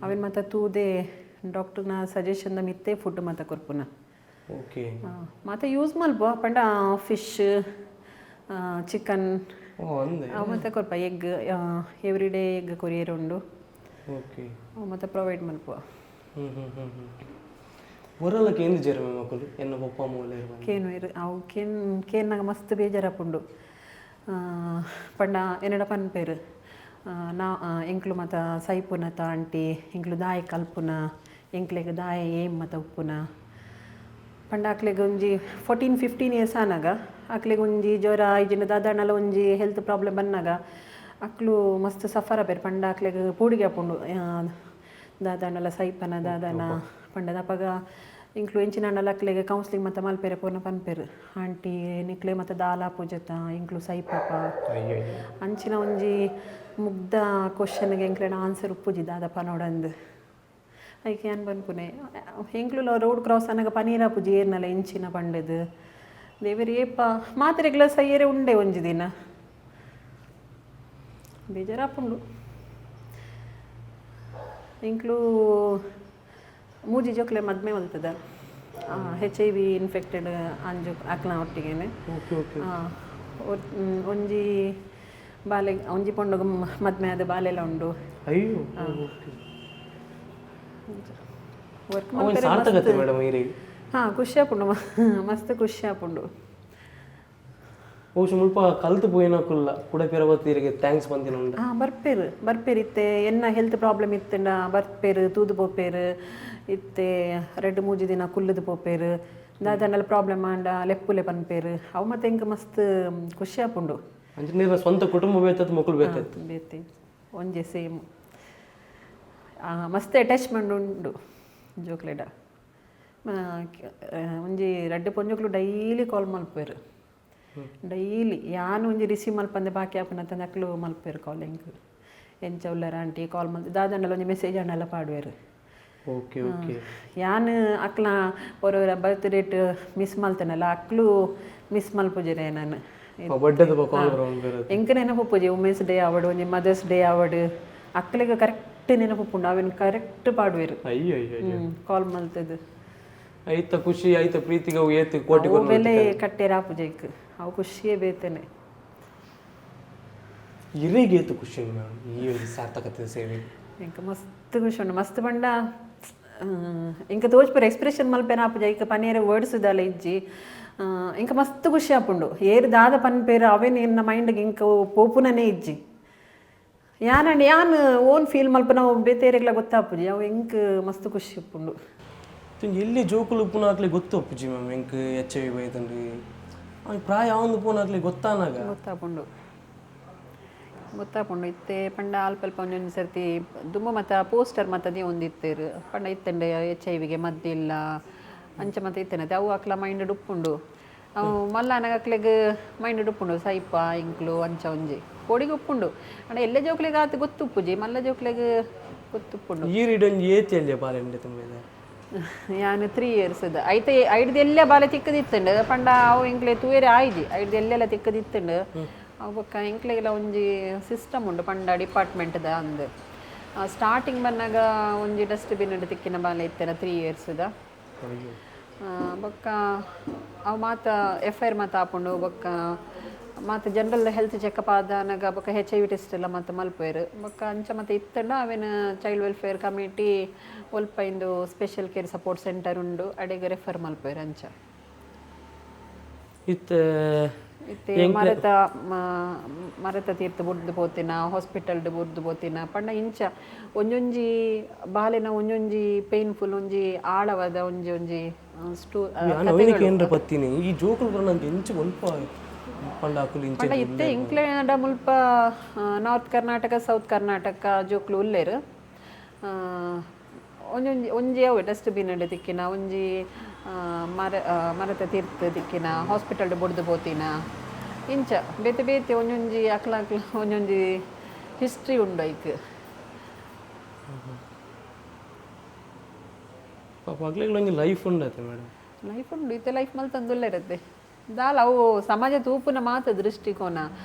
ಅವೇನು ಮತ್ತು ತೂದೆ ಡಾಕ್ಟರ್ನ ಸಜೆಷನ್ ಮಿತ್ತೆ ಫುಡ್ ಮತ್ತು ಕೊರ್ಪುನ ಮತ್ತು ಯೂಸ್ ಮಲ್ಪು ಪಂಡ ಫಿಶ್ ಚಿಕನ್ ಅವು ಮತ್ತು ಕೊರ್ಪ ಎಗ್ ಎವ್ರಿ ಡೇ ಎಗ್ ಕೊರಿಯರ್ ಉಂಡು ಅವು ಮತ್ತು ಪ್ರೊವೈಡ್ ಮಲ್ಪು ಹೊರಲಕ್ಕೆ ಏನು ಜರ ಮಕ್ಕಳು ಎನ್ನ ಪಪ್ಪ ಮೂಲ ಕೇನು ಅವು ಕೇನ್ನಾಗ ಮಸ್ತ್ ಬೇಜಾರಪ್ಪುಂಡು ಪಂಡ ಎನ್ನಡ ಪನ್ಪೇರು ನಾ ಎಂಕ್ಲು ಮತ್ತು ಸೈಪುನತ ಆಂಟಿ ಎಂಕ್ಲು ದಾಯ ಕಲ್ಪುನ ಎಂಕ್ಲೆಗೆ ದಾಯ ಏಮ್ ಮತ್ತು ಉಪ್ಪುನ ಪಂಡ ಅಕ್ಲೆಗೆ ಒಂಜಿ 14-15 ಇಯರ್ಸ್ ಆನಾಗ ಅಕ್ಲೆಗೆ ಒಂಜಿ ಜ್ವರ ಐಜಿನ ದಾದಾಣಲ ಒಂಜಿ ಹೆಲ್ತ್ ಪ್ರಾಬ್ಲಮ್ ಬಂದಾಗ ಅಕ್ಲು ಮಸ್ತ್ ಸಫರ್ ಆಪೇರು ಪಂಡ ಅಕ್ಲೆಗೆ ಪೂಡಿಗೆ ಹಾಪುಂಡು ದಾದಾಣಲ ಸೈಪನ ದಾದಾನ ಪಂಡ ದಪ್ಪಗ ಇಂಕ್ಲು ಎಂಚಿನ ಅಕ್ಲೆಗೆ ಕೌನ್ಸ್ಲಿಂಗ್ ಮತ್ತು ಮಲ್ಪೇರೆ ಪೋನ ಪನ್ಪೇರು ಆಂಟಿ ನಿಕ್ಲೆ ಮತ್ತು ದಾಲ ಪೂಜತ ಇಂಕ್ಲು ಸೈಪಪ್ಪ ಅಂಚಿನ ಒಂಜಿ ಮುಗ್ಧ ಕ್ವಶನ್ಗೆ ಎಂಕ್ಲೆನ ಆನ್ಸರ್ ಉಪ್ಪುಜಿ ದಾದಪ್ಪ ನೋಡಂದು ಐಕೆ ಏನು ಬನ್ಪುನೆ ಎಂಕ್ಲು ರೋಡ್ ಕ್ರಾಸ್ ಅನ್ನಗ ಪನೀರ ಪೂಜಿ ಏರ್ನಲ್ಲ ಇಂಚಿನ ಪಂಡದು ದೇವರಿ ಏಪ ಮಾತ್ರೆಗ್ಲ ಸೈಯರೆ ಉಂಡೆ ಒಂಜಿ ದಿನ ಬೇಜಾರಾಪುಂಡು ಇಂಕ್ಲು ಮೂಜಿ ಜೋಕ್ಲೆ ಮದ್ಮೆ ಮಲ್ತದ HIV ಇನ್ಫೆಕ್ಟೆಡ್ ಅಂಜು ಅಕ್ಲ ಒಟ್ಟಿಗೆನೆ ಒಂಜಿ ಬಾಲೆ ಒಂಜಿ ಪೊಂಡಗ ಮದ್ಮೆ ಆದ ಬಾಲೆಲ್ಲ ಉಂಡು ವರ್ಕ್ ಖುಷಿ ಆಪುಂಡು ಮಸ್ತ್ ಖುಷಿ ಆಪುಂಡು ಬಹುಶಃ ಮುಲ್ಪ ಕಲ್ತು ಪೋಯಿನಕುಲ್ಲ ಕೂಡ ಪೆರವತ್ತೀರಿಗೆ ಥ್ಯಾಂಕ್ಸ್ ಬಂದಿನ ಬರ್ಪೇರು ಇತ್ತೆ ಎನ್ನ ಹೆಲ್ತ್ ಪ್ರಾಬ್ಲಮ್ ಇತ್ತಂಡ ಬರ್ಪೇರು ತೂದು ಪೋಪೇರು ಇತ್ತೆ 2-3 ದಿನ ಕುಲ್ಲದು ಪೋಪೇರು ದಾದನ್ನೆಲ್ಲ ಪ್ರಾಬ್ಲಮ್ ಆಂಡ ಲೆಪ್ಪುಲೆ ಪನ್ಪೇರು ಅವು ಮತ್ತೆ ಎಂಕ ಮಸ್ತ್ ಖುಷಿ ಆಪುಂಡು ಅಂದ್ರೆ ಸ್ವಂತ ಕುಟುಂಬ ಬೇತತ್ ಮಕ್ಕಳು ಬೇತೆ ಒಂಜೆ ಸೇಮ್ ಮಸ್ತ್ ಅಟ್ಯಾಚ್ಮೆಂಟ್ ಉಂಡು ಜೋಕ್ಲೆಡ ಒಂಜಿ 2 ಪೊಂಜೋಕ್ಲು ಡೈಲಿ ಕಾಲ್ ಮಲ್ಪೇರು ಡೈಲಿ ಯಾನು ಒಂಜಿ ರಿಸೀವ್ ಮಲ್ಪಂದೆ ಬಾಕಿ ಆಪುನಂತ ಅಕ್ಲು ಮಲ್ಪೇರು ಕಾಲ್ ಎಂಕ್ ಎಂಚ ಉಲ್ಲರ ಆಂಟಿ ಕಾಲ್ ಮಲ್ತು ದಾದನ್ನೆಲ್ಲ ಒಂಜಿ ಮೆಸೇಜ್ ಅನ್ನೆಲ್ಲ ಪಾಡುವೆರು ಯಾನು ಅಕ್ಲ ಒರೊರ ಬರ್ತ್ ಡೇಟ್ ಮಿಸ್ ಮಲ್ತನಲ್ಲ ಅಕ್ಲು ಮಿಸ್ ಮಲ್ಪುಜೆರೆ ನಾನು ಎಂಕ ನೆನಪು ಪೂಜೆ ವುಮೆನ್ಸ್ ಡೇ ಆವಡ್ ಒಂಜಿ ಮದರ್ಸ್ ಡೇ ಆವಡ್ ಅಕ್ಲೆಗೆ ಕರೆಕ್ಟ್ ನೆನಪು ಪುಂಡು ಅವೇನು ಕರೆಕ್ಟ್ ಪಾಡುವೆರು ಕಾಲ್ ಮಲ್ತದು ಐತ ಖುಷಿ ಐತ ಪ್ರೀತಿಗೆ ಏತ್ ಕೋಟಿ ಬೆಲೆ ಕಟ್ಟೆರ ಪೂಜೆಕ್ ಅವು ಖುಷಿಯೇ ಬೇತೇನೆ ಇರಿಗೆ ಏತು ಖುಷಿ ಈ ಸಾರ್ಥಕತೆ ಸೇವೆ ಎಂಕ ಮಸ್ತ್ ಖುಷಿ ಉಂಡು ಮಸ್ತ್ ಪಂಡ ಇಂಕ ತೋಜ್ಪುರ ಎಕ್ಸ್ಪ್ರೆಷನ್ ಮಲ್ಪೇನ ಆಪುಜ ಐಕ ಪನೇರೆ ವರ್ಡ್ಸ್ದಲ್ಲ ಇಜ್ಜಿ ಇಂಕ ಮಸ್ತ್ ಖುಷಿ ಆಪುಂಡು ಏರು ದಾದ ಪನ್ಪೇರು ಅವೇನು ಎನ್ನ ಮೈಂಡ್ಗೆ ಇಂಕ ಪೋಪುನನೇ ಇಜ್ಜಿ ಯಾನು ಓನ್ ಫೀಲ್ ಮಲ್ಪನ ಬೇತೇರೆಗ್ಲ ಗೊತ್ತಾಪುಜಿ ಅವು ಎಂಕ್ ಮಸ್ತ್ ಖುಷಿ ಉಪ್ಪುಂಡು ಎಲ್ಲಿ ಜೋಕುಲು ಉಪ್ಪುನ ಹಾಕ್ಲಿ ಗೊತ್ತು ಅಪ್ಪುಜಿ ಮ್ಯಾಮ್ ಎಂಕ್ HIV ಬೈತಂಡ್ರಿ ಪ್ರಾಯ ಒಂದು ಪೂನ ಹಾಕ್ಲಿ ಗೊತ್ತಾನಾಗ ಗೊತ್ತಾಪುಂಡು ಇತ್ತೆ ಪಂಡ ಅಲ್ಪ ಒಂದೊಂದು ಸರ್ತಿ ದುಂಬ ಮತ್ತು ಪೋಸ್ಟರ್ ಮತ್ತದೇ ಒಂದಿತ್ತೇರು ಪಂಡ ಇತ್ತಂಡೆ HIV ಮದ್ದಿಲ್ಲ ಅಂಚ ಮತ್ತೆ ಇತ್ತೇನತ್ತೆ ಅವು ಅಕ್ಲ ಮೈಂಡ್ ಉಪ್ಪುಂಡು ಅವು ಮಲ್ಲಾನಾಗ ಅಕ್ಲೆಗ್ ಮೈಂಡ್ ಉಪ್ಪುಂಡು ಸೈಪ ಇಂಕ್ಲು ಅಂಚ ಒಂಜಿ ಕೋಡಿಗೆ ಉಪ್ಪುಂಡು ಅಣ್ಣ ಎಲ್ಲೇ ಜೋಕ್ಲೆಗೆ ಆತ ಗೊತ್ತುಪ್ಪುಜಿ ಮಲ್ಲ ಜೋಕ್ಲೆಗ್ ಗೊತ್ತುಪ್ಪುಂಡು ಈರಿಡೊಂಜಿ ಏತಿಯಲ್ಲಿ ಬಾಲೆಂಡೆ ತುಂಬ ಯಾನು 3 years ಐತೆ ಐಡ್ದು ಎಲ್ಲ ಬಾಲೆ ತಿಕ್ಕದಿತ್ತಂಡು ಪಂಡ ಅವು ಇಂಕ್ಲೆ ತೂಯರೆ ಆಯ್ಜಿ ಐಡ್ದು ಎಲ್ಲೆಲ್ಲ ತಿಕ್ಕದಿತ್ತಂಡು ಅವು ಬೊಕ್ಕ ಎಂಕ್ಲೆಗೆಲ್ಲ ಒಂಜಿ ಸಿಸ್ಟಮ್ ಉಂಡು ಪಂಡ ಡಿಪಾರ್ಟ್ಮೆಂಟ್ದ ಅಂದು ಸ್ಟಾರ್ಟಿಂಗ್ ಬಂದಾಗ ಒಂಜಿ ಡಸ್ಟ್ಬಿನ್ ತಿಕ್ಕಿನ ಬಾಲೆ ಇತ್ತೇನೆ 3 ಇಯರ್ಸ್ದ ಬೊಕ್ಕ ಅವು ಮಾತ FIR ಮಾತ ಆಪುಂಡು ಬೊಕ್ಕ ಮತ್ತು ಜನರಲ್ ಹೆಲ್ತ್ ಚೆಕಪ್ ಆದನಾಗ ಬೊಕ್ಕ HIV ಟೆಸ್ಟ್ ಎಲ್ಲ ಮತ್ತು ಮಲ್ಪೇರು ಬೊಕ್ಕ ಅಂಚ ಮತ್ತು ಇತ್ತಂಡ ಅವೇನು ಚೈಲ್ಡ್ ವೆಲ್ಫೇರ್ ಕಮಿಟಿ ಒಲ್ಪ ಇಂದು ಸ್ಪೆಷಲ್ ಕೇರ್ ಸಪೋರ್ಟ್ ಸೆಂಟರ್ ಉಂಡು ಅಡೆಗೆ ರೆಫರ್ ಮಲ್ಪೇರು ಅಂಚ ಇತ್ತೆ ಮರತ ತೀರ್ಥ ಬುಡ್ದು ಪೋತಿನ ಹಾಸ್ಪಿಟಲ್ಡ್ ಬುಡ್ದು ಪೋತಿನ ಪಂಡ ಇಂಚ ಒಂಜೊಂಜಿ ಬಾಲೆನ ಒಂಜೊಂಜಿ ಪೇನ್ಫುಲ್ ಒಂಜಿ ಆಳವಾದ ಒಂಜಿ ಒಂಜಿ ಪತ್ತಿನಿ ಈ ಜೋಕುಲು ನಂಗೆ ಎಂಚ ಒಲ್ಪ ಪಂಡ ಇತ್ತೆ ಇಂಕ್ಲೆಡ ಮುಲ್ಪ ನಾರ್ತ್ ಕರ್ನಾಟಕ ಸೌತ್ ಕರ್ನಾಟಕ ಜೋಕ್ಲು ಉಲ್ಲೇರು ಒಂಜಿ ಅವು ಡಸ್ಟ್ಬಿನ್ ತಿಕ್ಕಿನ ಒಂಜಿ ಮರತ ತೀರ್ಥ ದಿಕ್ಕಿನ ಹಾಸ್ಪಿಟಲ್ ಬೊಡ್ದು ಪೋತಿನ ಇಂಚ ಬೇತೆ ಬೇತೆ ಒಂಜೊಂಜಿ ಅಕ್ಲ ಒಂಜೊಂಜಿ ಹಿಸ್ಟ್ರಿ ಉಂಡು ಐಕ್ ಲೈಫ್ ಉಂಡತೆ ಮೇಡಮ್ ಲೈಫ್ ಉಂಡು ಇತ್ತೆ ಲೈಫ್ ಮಲ್ ತಂದುಲ್ಲ ಇರುತ್ತೆ ದಾಲ ಅವು ಸಮಾಜ ತೂಪುನ ಮಾತ ದೃಷ್ಟಿಕೋನ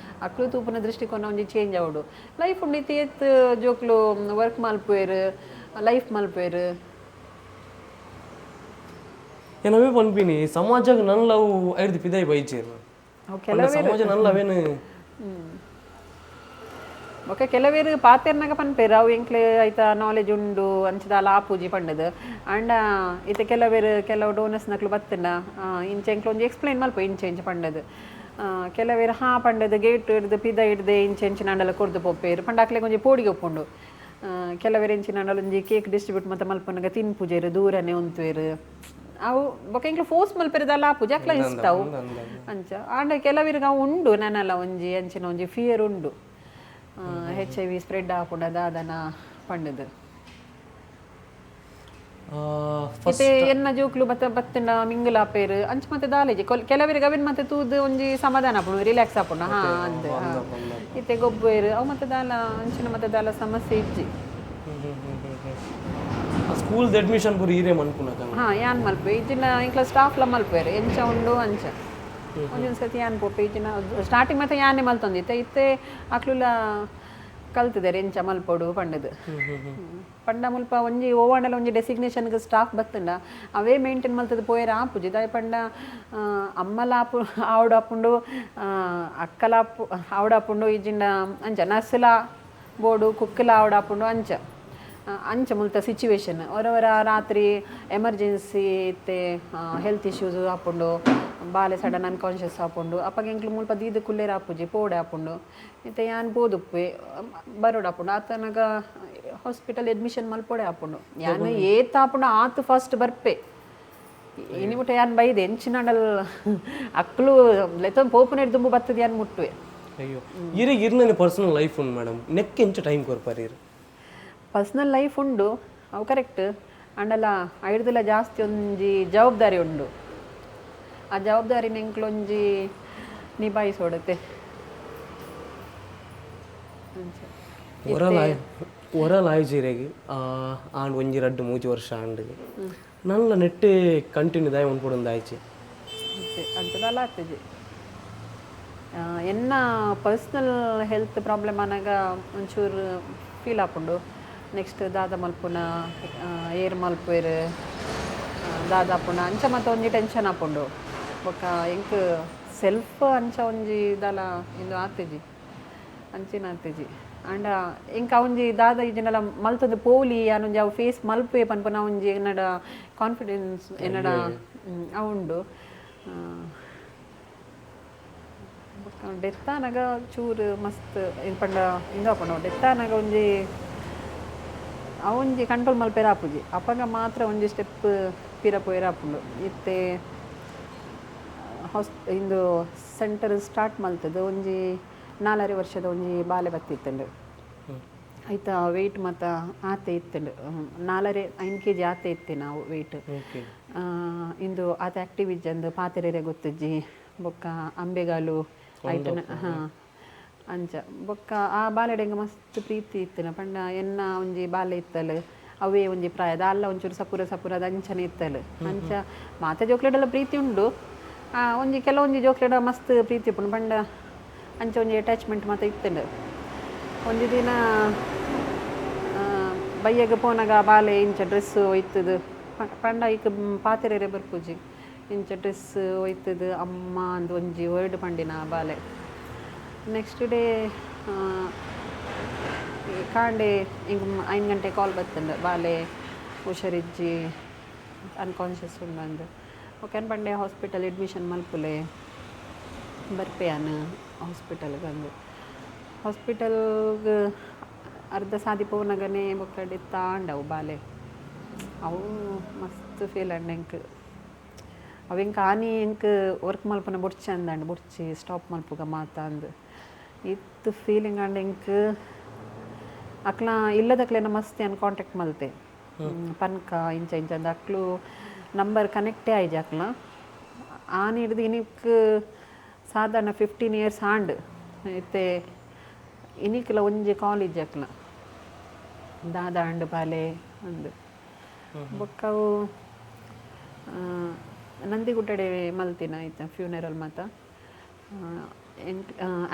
ಅಕ್ಲು ತೂಪುನ ದೃಷ್ಟಿಕೋನ ಒಂಜಿ ಚೇಂಜ್ ಆವಡು ಲೈಫ್ ಉಂಡು ಇತ್ತೆ ಎತ್ತು ಜೋಕ್ಲು ವರ್ಕ್ ಮಲ್ಪೇರು ಲೈಫ್ ಮಲ್ಪೇರು ಏನವೇ ಪನ್ಪಿನಿ ಸಮಾಜಕ್ಕೆ ನನ್ನ ಅವು ಐದು ಪಿದಾಯಿ ಬೈಚೇರು ಸಮಾಜ ನನ್ನ ಅವೇನು ಬೊಕ್ಕ ಕೆಲವೇರು ಪಾತೆರ್ನಾಗ ಪನ್ಪೇರು ಅವು ಎಂಕ್ಲೆ ಐತ ನಾಲೆಜ್ ಉಂಡು ಅಂಚದಾಲ ಆಪುಜಿ ಪಂಡದು ಅಂಡ ಇತ್ತೆ ಕೆಲವು ಡೋನರ್ಸ್ ನಕ್ಲು ಬತ್ತನ ಇಂಚ ಎಂಕ್ಲು ಒಂಜಿ ಎಕ್ಸ್ಪ್ಲೈನ್ ಮಲ್ಪ ಇಂಚ ಪಂಡದು ಕೆಲವೇರು ಪಂಡದು ಗೇಟ್ ಹಿಡ್ದು ಪಿದ ಹಿಡ್ದೆ ಇಂಚೆಂಚಿನ ಅಂಡಲ ಕೊರ್ದು ಪೋಪೇರು ಪಂಡ ಒಂಜಿ ಪೋಡಿಗೆ ಒಪ್ಪುಂಡು ಕೆಲವೇರು ಎಂಚಿನ ಅಂಡಲ ಒಂಜಿ ಕೇಕ್ ಡಿಸ್ಟ್ರಿಬ್ಯೂಟ್ ಮತ್ತೆ ಮಲ್ಪನಾಗ ತಿನ್ಪುಜೇರು ದೂರನೇ ಉಂತುವೇರು ಅವು ಬೊಕ್ಕ ಎಂಕ್ಲು ಫೋರ್ಸ್ ಮಲ್ಪೆರದಲ್ಲ ಪೂಜೆ ಅಕ್ಲ ಇಸ್ತಾವು ಅಂಚ ಆಂಡ ಕೆಲವರಿಗೆ ಅವು ಉಂಡು ನನ್ನಲ್ಲ ಒಂಜಿ ಅಂಚಿನ ಒಂಜಿ ಫಿಯರ್ ಉಂಡು HIV ಸ್ಪ್ರೆಡ್ ಆಪುಂಡ ದಾದನ ಪಂಡದು ಮತ್ತೆ ಎನ್ನ ಜೋಕ್ಲು ಬತ್ತಂಡ ಮಿಂಗಲ್ ಆಪೇರು ಅಂಚ ಮತ್ತೆ ದಾಲೇಜಿ ಕೆಲವರಿಗೆ ಅವೇನು ಮತ್ತೆ ತೂದು ಒಂಜಿ ಸಮಾಧಾನ ಆಪುಂಡು ರಿಲ್ಯಾಕ್ಸ್ ಆಪುಂಡ ಅಂದ ಇತ್ತೆ ಗೊಬ್ಬರು ಅವು ಮತ್ತೆ ದಾಲ ಅಂಚಿನ ಮತ್ತೆ ದಾಲ ಸಮಸ್ಯೆ ಇಜ್ಜಿ ಸ್ಕೂಲ್ ಅಡ್ಮಿಷನ್ ಪೂರ ಈರೇ ಮನ್ಪುನಕ ಯಾನ್ ಮಲ್ಪೆ ಇಜ್ಜಿನ ಇಂಕ್ಲ ಸ್ಟಾಫ್ಲ ಮಲ್ಪೇರು ಎಂಚ ಉಂಡು ಅಂಚ ಒಂದೊಂದು ಸತಿ ಯಾನ್ ಪೋಪೆ ಇಜ್ಜಿನ ಸ್ಟಾರ್ಟಿಂಗ್ ಮತ್ತೆ ಯಾನೇ ಮಲ್ತೊಂದಿತ್ತೆ ಇತ್ತೆ ಅಕ್ಲುಲ ಕಲ್ತಿದ್ದಾರೆ ಎಂಚ ಮಲ್ಪೊಡು ಪಂಡದು ಪಂಡ ಮುಲ್ಪ ಒಂಜಿ ಓವಾಂಡಲ ಒಂಜಿ ಡೆಸಿಗ್ನೇಷನ್ಗೆ ಸ್ಟಾಫ್ ಬತ್ತಂಡ ಅವೇ ಮೇಂಟೈನ್ ಮಲ್ತದ ಪೋಯರ ಆಪುಜಿ ದಾಯ್ ಪಂಡ ಅಮ್ಮಲ ಆವಡು ಆಪುಂಡು ಅಕ್ಕಲ ಆವಡು ಆಪುಂಡು ಇಜ್ಜಿಂಡ ಅಂಚ ನರ್ಸಲ ಬೋಡು ಕುಕ್ಕಲ ಆವಡು ಆಪುಂಡು ಅಂಚ ಮುಲ್ತ ಸಿಚುವೇಶನ್ ಅವರವರ ರಾತ್ರಿ ಎಮರ್ಜೆನ್ಸಿ ಇತ್ತೆ ಹೆಲ್ತ್ ಇಶ್ಯೂಸ್ ಆಪುಂಡು ಬಾಲೆ ಸಡನ್ ಅನ್ಕಾನ್ಷಿಯಸ್ ಆಪುಂಡು ಅಪ್ಪಗೆ ಎಂಕ್ಲು ಮುಲ್ಪ ದೀದು ಕುಲ್ಲೇರ ಆಪುಜಿ ಪೋಡೆ ಆಪುಂಡು ಇತ್ತೆ ಯಾನ್ ಬೋದುಪ್ಪೆ ಬರೋಡು ಆಪುಂಡು ಆತನಾಗ ಹಾಸ್ಪಿಟಲ್ ಅಡ್ಮಿಷನ್ ಮಲ್ಪೊಡೆ ಆಪುಂಡು ಯಾನ್ ಏತ್ ಆಪುಂಡು ಆತು ಫಸ್ಟ್ ಬರ್ಪೆ ಇನಿ ಮುಟ್ಟ ಯಾನ್ ಬೈದೆ ಎಂಚಿನಂಡಲ್ ಅಕ್ಲು ಲೆತ್ತೊಂದು ಪೋಪುನೇಡ್ ದುಂಬು ಬರ್ತದೆ ಯಾನ್ ಮುಟ್ಟುವೆ ಅಯ್ಯೋ ಇರಿಗೆ ಇರ್ನೇ ಪರ್ಸನಲ್ ಲೈಫ್ ಉಂಡು ಮೇಡಮ್ ನೆಕ್ ಎಂಚ ಟೈಮ್ ಕೊರ್ಪಾರಿ ಪರ್ಸ್ನಲ್ ಲೈಫ್ ಉಂಡು ಅವು ಕರೆಕ್ಟ್ ಅಂಡಲ ಐಡ್ದೆಲ್ಲ ಜಾಸ್ತಿ ಒಂಜಿ ಜವಾಬ್ದಾರಿ ಉಂಡು ಆ ಜವಾಬ್ದಾರಿನ ಎಂಕ್ಲೊಂಜಿ ನಿಭಾಯಿಸೋಡತ್ತೆ ಒರಲ್ ಆಯ್ಜಿರೆಗೆ ಆಂಡ್ ಒಂಜಿ 2-3 ವರ್ಷ ಆಂಡ್ ನಲ್ಲ ನೆಟ್ಟೆ ಕಂಟಿನ್ಯೂ ದಾಯ ಉಂಪುಡೊಂದು ಆಯ್ಚೆ ಅಂಚದಲ್ಲ ಆಗ್ತದೆ ಎನ್ನ ಪರ್ಸ್ನಲ್ ಹೆಲ್ತ್ ಪ್ರಾಬ್ಲಮ್ ಅನ್ನಾಗ ಒಂಚೂರು ಫೀಲ್ ಆಪುಂಡು ನೆಕ್ಸ್ಟ್ ದಾದ ಮಲ್ಪುನ ಏರ್ ಮಲ್ಪೇರು ದಾದಾಪುನ ಅಂಚ ಮತ್ತೆ ಒಂಜಿ ಟೆನ್ಷನ್ ಆಪುಂಡು ಬೊಕ್ಕ ಎಂಕ್ ಸೆಲ್ಫ್ ಅಂಚ ಒಂಜಿ ದಾಲ ಇಂದು ಆತೆಜಿ ಅಂಚಿನ ಆತೆಜಿ ಅಂಡ ಎಂಕ ಒಂಜಿ ದಾದ ಇಜಿನಲ ಮಲ್ತೊಂದು ಪೋಲಿ ಅನ್ನೊಂಜಿ ಅವು ಫೇಸ್ ಮಲ್ಪೆ ಪನ್ಪುನ ಒಂಜಿ ಎನ್ನಡ ಕಾನ್ಫಿಡೆನ್ಸ್ ಎನ್ನಡ ಅವುಂಡು ಡೆತ್ ಆನಾಗ ಚೂರು ಮಸ್ತ್ ಇದು ಪಂಡ ಇಂದು ಆಪುಂಡು ಡೆತ್ ಆನಾಗ ಒಂಜಿ ಅವೊಂಜಿ ಕಂಟ್ರೋಲ್ ಮಲ್ಪೇರ ಆಪುಜಿ ಅಪ್ಪಗ ಮಾತ್ರ ಒಂಜಿ ಸ್ಟೆಪ್ ಪಿರ ಪೋಯರ ಆಪುಂಡು ಇತ್ತೆ ಇಂದು ಸೆಂಟರ್ ಸ್ಟಾರ್ಟ್ ಮಲ್ತದ ಒಂಜಿ 4 ವರ್ಷದ ಒಂಜಿ ಬಾಲೆ ಬತ್ತಿತ್ತಂಡು ಆಯ್ತಾ ವೆಯ್ಟ್ ಮತ್ತು ಆತೆ ಇತ್ತಂಡು 4-5 kg ಆತೆ ಇತ್ತೆ ನಾವು ವೆಯ್ಟ್ ಇಂದು ಆತ ಆ್ಯಕ್ಟಿವ್ ಇಜ್ಜಂದು ಪಾತೆರೆರೆ ಗೊತ್ತಜ್ಜಿ ಬೊಕ್ಕ ಅಂಬೆಗಾಲು ಆಯ್ತನ ಅಂಚ ಬೊಕ್ಕ ಆ ಬಾಲೆಡೆಂಗ ಮಸ್ತ್ ಪ್ರೀತಿ ಇತ್ತನ ಪಂಡ ಎನ್ನ ಒಂಜಿ ಬಾಲೆ ಇತ್ತಲು ಅವೇ ಒಂಜಿ ಪ್ರಾಯದ ಅಲ್ಲ ಒಂಚೂರು ಸಪುರದ ಅಂಚನೆ ಇತ್ತಲು ಅಂಚ ಮಾತೆ ಜೋಕ್ಲೆಡೆಲ್ಲ ಪ್ರೀತಿ ಉಂಡು ಒಂಜಿ ಕೆಲವೊಂಜಿ ಜೋಕ್ಲೆಡ ಮಸ್ತ್ ಪ್ರೀತಿ ಉಪ್ಪುಂಡು ಪಂಡ ಅಂಚ ಒಂಜಿ ಅಟ್ಯಾಚ್ಮೆಂಟ್ ಮಾತ ಇತ್ತಂಡು ಒಂದು ದಿನ ಬಯ್ಯಗ ಪೋನಾಗ ಬಾಲೆ ಇಂಚ ಡ್ರೆಸ್ ಒಯ್ತದು ಪಂಡ ಈಗ ಪಾತೆರೆ ಬರ್ಪುಜಿ ಇಂಚ ಡ್ರೆಸ್ ಒಯ್ತದು ಅಮ್ಮ ಅಂದು ಒಂಜಿ ವರ್ಡ್ ಪಂಡಿನ ಬಾಲೆ ನೆಕ್ಸ್ಟ್ ಡೇ ಕಾಂಡೆ ಹಿಂಗೆ 5 ಗಂಟೆ ಕಾಲ್ ಬರ್ತಂಡು ಬಾಲೆ ಹುಷಾರಿಜ್ಜಿ ಅನ್ಕಾನ್ಷಿಯಸ್ ಉಂಡು ಓಕೆ ಪಂಡೆ ಹಾಸ್ಪಿಟಲ್ ಅಡ್ಮಿಷನ್ ಮಲ್ಪುಲೆ ಬರ್ಪೆಯಾನ ಹಾಸ್ಪಿಟಲ್ಗೆ ಅಂದು ಹಾಸ್ಪಿಟಲ್ಗೆ ಅರ್ಧ ಸಾದಿ ಪೋನಾಗನೆ ಬೊಕ್ಕಡೆ ತಾಂಡವು ಬಾಲೆ ಅವು ಮಸ್ತ್ ಫೀಲ್ ಅಂಡ್ ಎಂಕ್ ಅವು ಎಂಕ್ ಆನಿ ಎಂಕ್ ವರ್ಕ್ ಮಲ್ಪನ ಬುಡ್ಚಿ ಅಂದಂಡು ಬುಡ್ಚಿ ಸ್ಟಾಪ್ ಮಲ್ಪುಗ ಮಾತ ಅಂದು ಇತ್ತು ಫೀಲಿಂಗ್ ಅಂಡ್ ಎಂಕ್ ಅಕ್ಲ ಇಲ್ಲದಕ್ಲೇನ ಮಸ್ತ್ ಏನು ಕಾಂಟ್ಯಾಕ್ಟ್ ಮಲ್ತೆ ಪನ್ಕ ಇಂಚ ಇಂಚ ಅಂದ ಅಕ್ಲು ನಂಬರ್ ಕನೆಕ್ಟೇ ಆಯ್ತು ಅಕ್ಲ ಆನೆ ಹಿಡ್ದು ಇನಿಕ್ ಸಾಧಾರಣ 15 years ಆಂಡ್ ಇತ್ತೆ ಇನಿಕ್ಲ ಒಂಜಿ ಕಾಲೇಜ್ ಅಕ್ಲ ದಾದ ಅಂಡ್ ಬಾಲೆ ಅಂದು ಬೊಕ್ಕವು ನಂದಿಗುಡ್ಡಡೆ ಮಲ್ತಿನ ಆಯ್ತು ಫ್ಯೂನರಲ್ ಮಾತ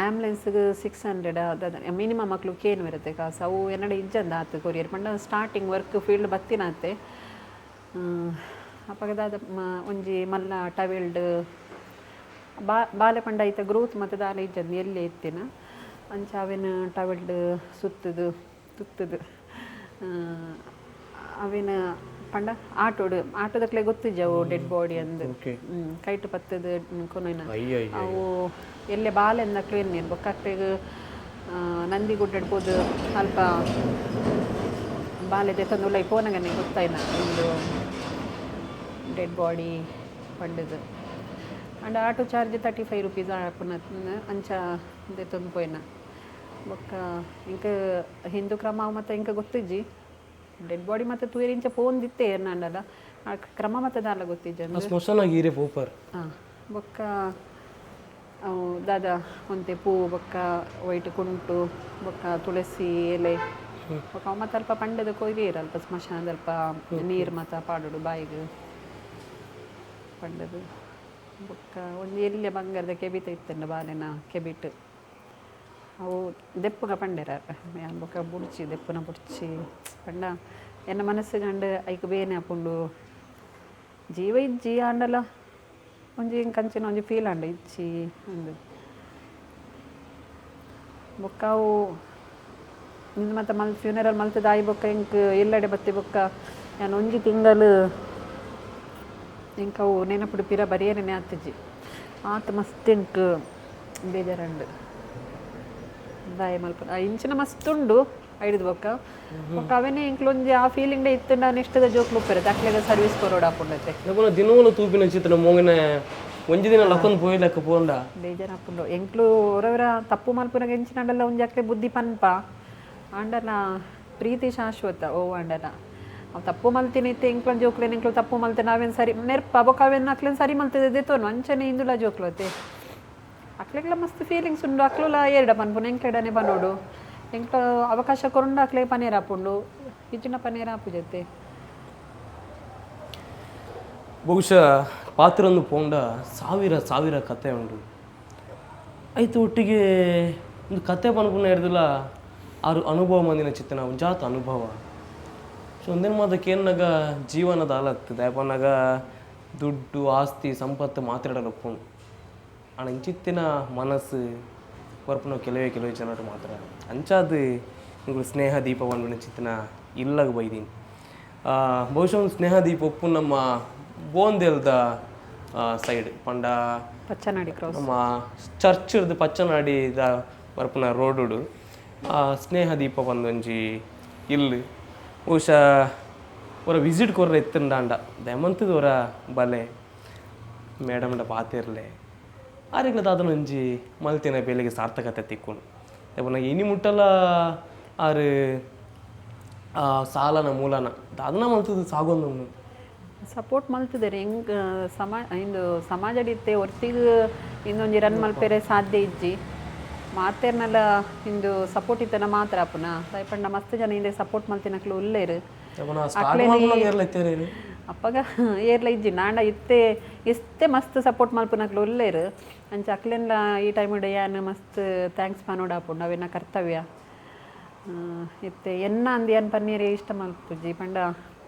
ಆ್ಯಂಬುಲೆನ್ಸ್ಗೆ 600 ಮಿನಿಮಮ್ ಮಕ್ಳು ಕೇನು ಇರುತ್ತೆ ಕಾಸು ಅವು ಏನಡೆ ಇಜ್ಜಂದ ಆತು ಕೊರಿಯರ್ ಪಂಡ ಸ್ಟಾರ್ಟಿಂಗ್ ವರ್ಕ್ ಫೀಲ್ಡ್ ಬತ್ತಿನಾತೆ ಅಪಗದಾದ ಒಂಜಿ ಮಲ್ಲ ಟವೆಲ್ಡ್ ಬಾಲೆ ಪಂಡ ಐತ ಗ್ರೋತ್ ಮತ್ತು ದಾಲ ಇಜ್ಜಂದು ಎಲ್ಲೇ ಇತ್ತಿನ ಅಂಚ ಅವೇನು ಟವೆಲ್ಡ್ ತುತ್ತದು ಅವೇನು ಪಂಡ ಆಟೋದಕ್ಲೆ ಗೊತ್ತಿಜ್ಜವು ಡೆಡ್ ಬಾಡಿ ಅಂದು ಕೈಟ್ ಪತ್ತದು ಕೊನೆನ ಅವು ಎಲ್ಲೇ ಬಾಲೆ ಅಂದಕ್ಲು ಏನೇನು ಬೊಕ್ಕಟ್ಟಿಗೆ ನಂದಿಗುಡ್ಡ ಹೋದು ಸ್ವಲ್ಪ ಬಾಲೆದೆ ತಂದು ಉಳ್ಳೈ ಪೋನಗನೆ ಗೊತ್ತಾಯ್ನ ಒಂದು ಡೆಡ್ ಬಾಡಿ ಪಂಡದು ಅಂಡ್ ಆಟೋ ಚಾರ್ಜ್ 35 rupees ಪುನಃ ಅಂಚ ತಂದು ಪೋಯ್ನ ಬೊಕ್ಕ ಇಂಕ ಹಿಂದೂ ಕ್ರಮ ಮತ್ತು ಇಂಕ ಗೊತ್ತಿಜ್ಜಿ ಡೆಡ್ ಬಾಡಿ ಮತ್ತು ತೂಯರ್ ಇಂಚ ಫೋನ್ ದಿತ್ತೆ ಏನಾಂಡಲ್ಲ ಕ್ರಮ ಮತ್ತು ದಾಲ ಗೊತ್ತಿಜ್ಜ ಹಾಂ ಬೊಕ್ಕ ಅವು ದಾದ ಒಂತೆ ಪೂ ಬೊಕ್ಕ ವೈಟ್ ಕುಂಟು ಬೊಕ್ಕ ತುಳಸಿ ಎಲೆ ಬೊಕ್ಕ ಅವು ಮತ್ತು ಅಲ್ಪ ಪಂಡದ ಕೊಯ್ರಿ ಅಲ್ಪ ಸ್ಮಶಾನದ ಅಲ್ಪ ನೀರು ಮತ್ತು ಪಾಡೋಡು ಬಾಯಿಗೆ ಪಂಡದು ಬೊಕ್ಕ ಒಂದು ಎಲ್ಲೆ ಬಂಗಾರದ ಕೆಬಿತ ಇತ್ತಂಡ ಬಾಲೆನ ಕೆಬಿಟ್ ಅವು ದೆಪ್ಪಗ ಪಂಡೆರ ಬೊಕ್ಕ ಬುಡ್ಚಿ ದೆಪ್ಪನ ಬುಡ್ಚಿ ಪಂಡ ಎನ್ನ ಮನಸ್ಸು ಕಂಡು ಐಕ್ ಬೇನೆ ಹಾಕೊಂಡು ಜೀವ ಇಜ್ಜಿ ಆಂಡಲ್ಲ ಒಂಜಿ ಕಂಚಿನ ಒಂಜಿ ಫೀಲ್ ಆಂಡ ಇಚ್ಚಿ ಅಂದು ಬೊಕ್ಕ ಅವು ನಿಂದು ಮತ್ತು ಫ್ಯೂನರಲ್ ಮಲ್ತದ ಆಯಿ ಬೊಕ್ಕ ಇಂಕ್ ಎಲ್ಲೆಡೆ ಬತ್ತಿ ಬೊಕ್ಕ ನಾನು ಒಂಜಿ ತಿಂಗಳು ಇಂಕ ಅವು ನೆನಪುಡು ಪಿರ ಬರಿಯೇನೆ ಆತಿಜ್ಜಿ ಆತ ಮಸ್ತ್ ಇಂಕ್ ಬೇಜಾರಂಡು ದಾಯ ಮಲ್ಪ ಇಂಚಿನ ಮಸ್ತ್ ಉಂಡು ಐಡಿದ ಬೊಕ್ಕ ಬೊಕ್ಕ ಅವೇನೇ ಇಂಕ್ಲೊಂಜಿ ಆ ಫೀಲಿಂಗ್ ಡೇ ಇತ್ತಂಡ ನೆಕ್ಸ್ಟ್ ಜೋಕ್ಲು ಉಪ್ಪರೆ ಅಕ್ಲೆಗ ಸರ್ವಿಸ್ ಕೊರೋಡ ಹಾಕೊಂಡೈತೆ ದಿನವೂ ತೂಪಿನ ಚಿತ್ರ ಮೋಗಿನ ಒಂಜಿ ದಿನ ಲಕ್ಕೊಂದು ಪೋಯ್ಲಕ್ಕ ಪೋಂಡ ಬೇಜಾರು ಹಾಕೊಂಡು ಎಂಕ್ಲು ಅವರವರ ತಪ್ಪು ಮಲ್ಪುನಾಗ ಎಂಚಿನಂಡಲ್ಲ ಒಂಜಿ ಅಕ್ಲೆ ಬುದ್ಧಿ ಪನ್ಪ ಆಂಡಲ ಪ್ರೀತಿ ಶಾಶ್ವತ ಓ ಆಂಡಲ ಅವು ತಪ್ಪು ಮಲ್ತೀನಿ ಇತ್ತೆ ಎಂಕ್ಲೊಂದು ಜೋಕ್ಲೇನು ಎಂಕ್ಲು ತಪ್ಪು ಮಲ್ತೆ ನಾವೇನು ಸರಿ ನೆರ್ಪ ಬೊಕ್ಕ ಅವೇನು ಅಕ್ಲೇನು ಸರಿ ಮಲ್ತಿದ್ದೆ ತೋನು ಅಂಚನೆ ಇಂದುಲ ಜೋಕ್ಲತೆ ಅಕ್ಲೆಗ್ಲ ಮಸ್ತ್ ಫೀಲಿಂಗ್ಸ್ ಉಂಡು ಅಕ್ಲುಲ ಏರ್ಡ ಪನ್ಪುನ ಎಂಕ್ಲೆಡನೆ ಬನ್ನೋಡು ಎಂಕ್ಲ ಅವಕಾಶ ಕೊರಂಡು ಅಕ್ಲೆ ಪನೀರ್ ಹಾಪುಂಡು ಇಚ್ಚಿನ ಪನೀರ್ ಹಾಪುಜತೆ ಬಹುಶಃ ಪಾತ್ರನ್ನು ಪೋಂಡ ಸಾವಿರ ಕತೆ ಉಂಡು ಆಯ್ತು ಒಟ್ಟಿಗೆ ಒಂದು ಕತೆ ಪನ್ಪುನ ಹಿಡ್ದಿಲ್ಲ ಆರು ಅನುಭವ ಮಂದಿನ ಚಿತ್ತನ ಜಾತ ಅನುಭವ ಸೊ ಒಂದೇನು ಮಾದಕ್ಕೆ ಏನಾಗ ಜೀವನದ ಹಾಲತ್ತದ ಯಾಪನಾಗ ದುಡ್ಡು ಆಸ್ತಿ ಸಂಪತ್ತು ಮಾತಾಡಲು ಒಪ್ಪುಂಡು ಅಣ್ಣ ಇಂಚಿತ್ತಿನ ಮನಸ್ಸು ಹೊರಪುನ ಕೆಲವೇ ಜನರು ಮಾತ್ರ ಅಂಚಾದು ನಿಂಗಳು ಸ್ನೇಹದೀಪ ಒಂದು ಚಿತ್ತನ ಇಲ್ಲಾಗ ಬೈದೀನಿ ಬಹುಶಃ ಒಂದು ಸ್ನೇಹದೀಪ ಒಪ್ಪು ನಮ್ಮ ಬೋಂದೆಲ್ದ ಸೈಡ್ ಪಂಡ ಪಚ್ಚನಾಡಿ ಕ್ರಾಸ್ ನಮ್ಮ ಚರ್ಚ್ ಇರ್ದು ಪಚ್ಚನಾಡಿದ ಹೊರಪುನ ರೋಡುಡು ಸ್ನೇಹದೀಪ ಒಂದೊಂಜಿ ಇಲ್ಲಿ ಬಹುಶಃ ಅವರ ವಿಸಿಟ್ ಕೊರ್ರೆ ಎತ್ತಂಡಾಂಡ ದಯಮಂತದ ಅವರ ಬಲೆ ಮೇಡಮ್ಡ ಪಾತಿರ್ಲೆ ಆರೆಗ್ಲದ ಅದನ್ನೊಂಜಿ ಮಲ್ತಿನ ಬೇಲೆಗೆ ಸಾರ್ಥಕತೆ ತಿಕ್ಕೊಂಡು ಯಾವನ ಇನಿ ಮುಟ್ಟಲ್ಲ ಆರು ಸಾಲನ ಮೂಲನ ಅದನ್ನ ಮಲ್ತದ ಸಾಗೊಂದು ಸಪೋರ್ಟ್ ಮಲ್ತಿದ್ದಾರೆ ಹೆಂಗೆ ಇಂದು ಸಮಾಜಡಿತ್ತೆ ಹೊರ್ತಿಗೆ ಇನ್ನೊಂದು ರನ್ ಮಲ್ಪೇರೆ ಸಾಧ್ಯ ಇಜ್ಜಿ ಮಾತೇರ್ನೆಲ್ಲ ಇಂದು ಸಪೋರ್ಟ್ ಇತ್ತನ ಮಾತ್ರ ಅಪ್ಪನ ದಯಪಂಡ ಮಸ್ತ್ ಜನ ಹಿಂದೆ ಸಪೋರ್ಟ್ ಮಲ್ತಿನಕ್ಲು ಉಲ್ಲೇರು ಅಪ್ಪಗ ಏರ್ಲ ಇಜ್ಜಿ ನಾಂಡ ಇತ್ತೆ ಮಸ್ತ್ ಸಪೋರ್ಟ್ ಮಲ್ಪನಕ್ಲು ಉಲ್ಲೇರು ಅಂಚ ಅಕ್ಲೆಲ್ಲ ಈ ಟೈಮ್ ಯಾನು ಮಸ್ತ್ ಥ್ಯಾಂಕ್ಸ್ ಪನೋಡಾಪುಂಡು ಅವೇನ ಕರ್ತವ್ಯ ಇತ್ತೆ ಎನ್ನ ಅಂದು ಏನು ಪನ್ನೀರೇ ಇಷ್ಟ ಮಲ್ಪುಜಿ ಪಂಡ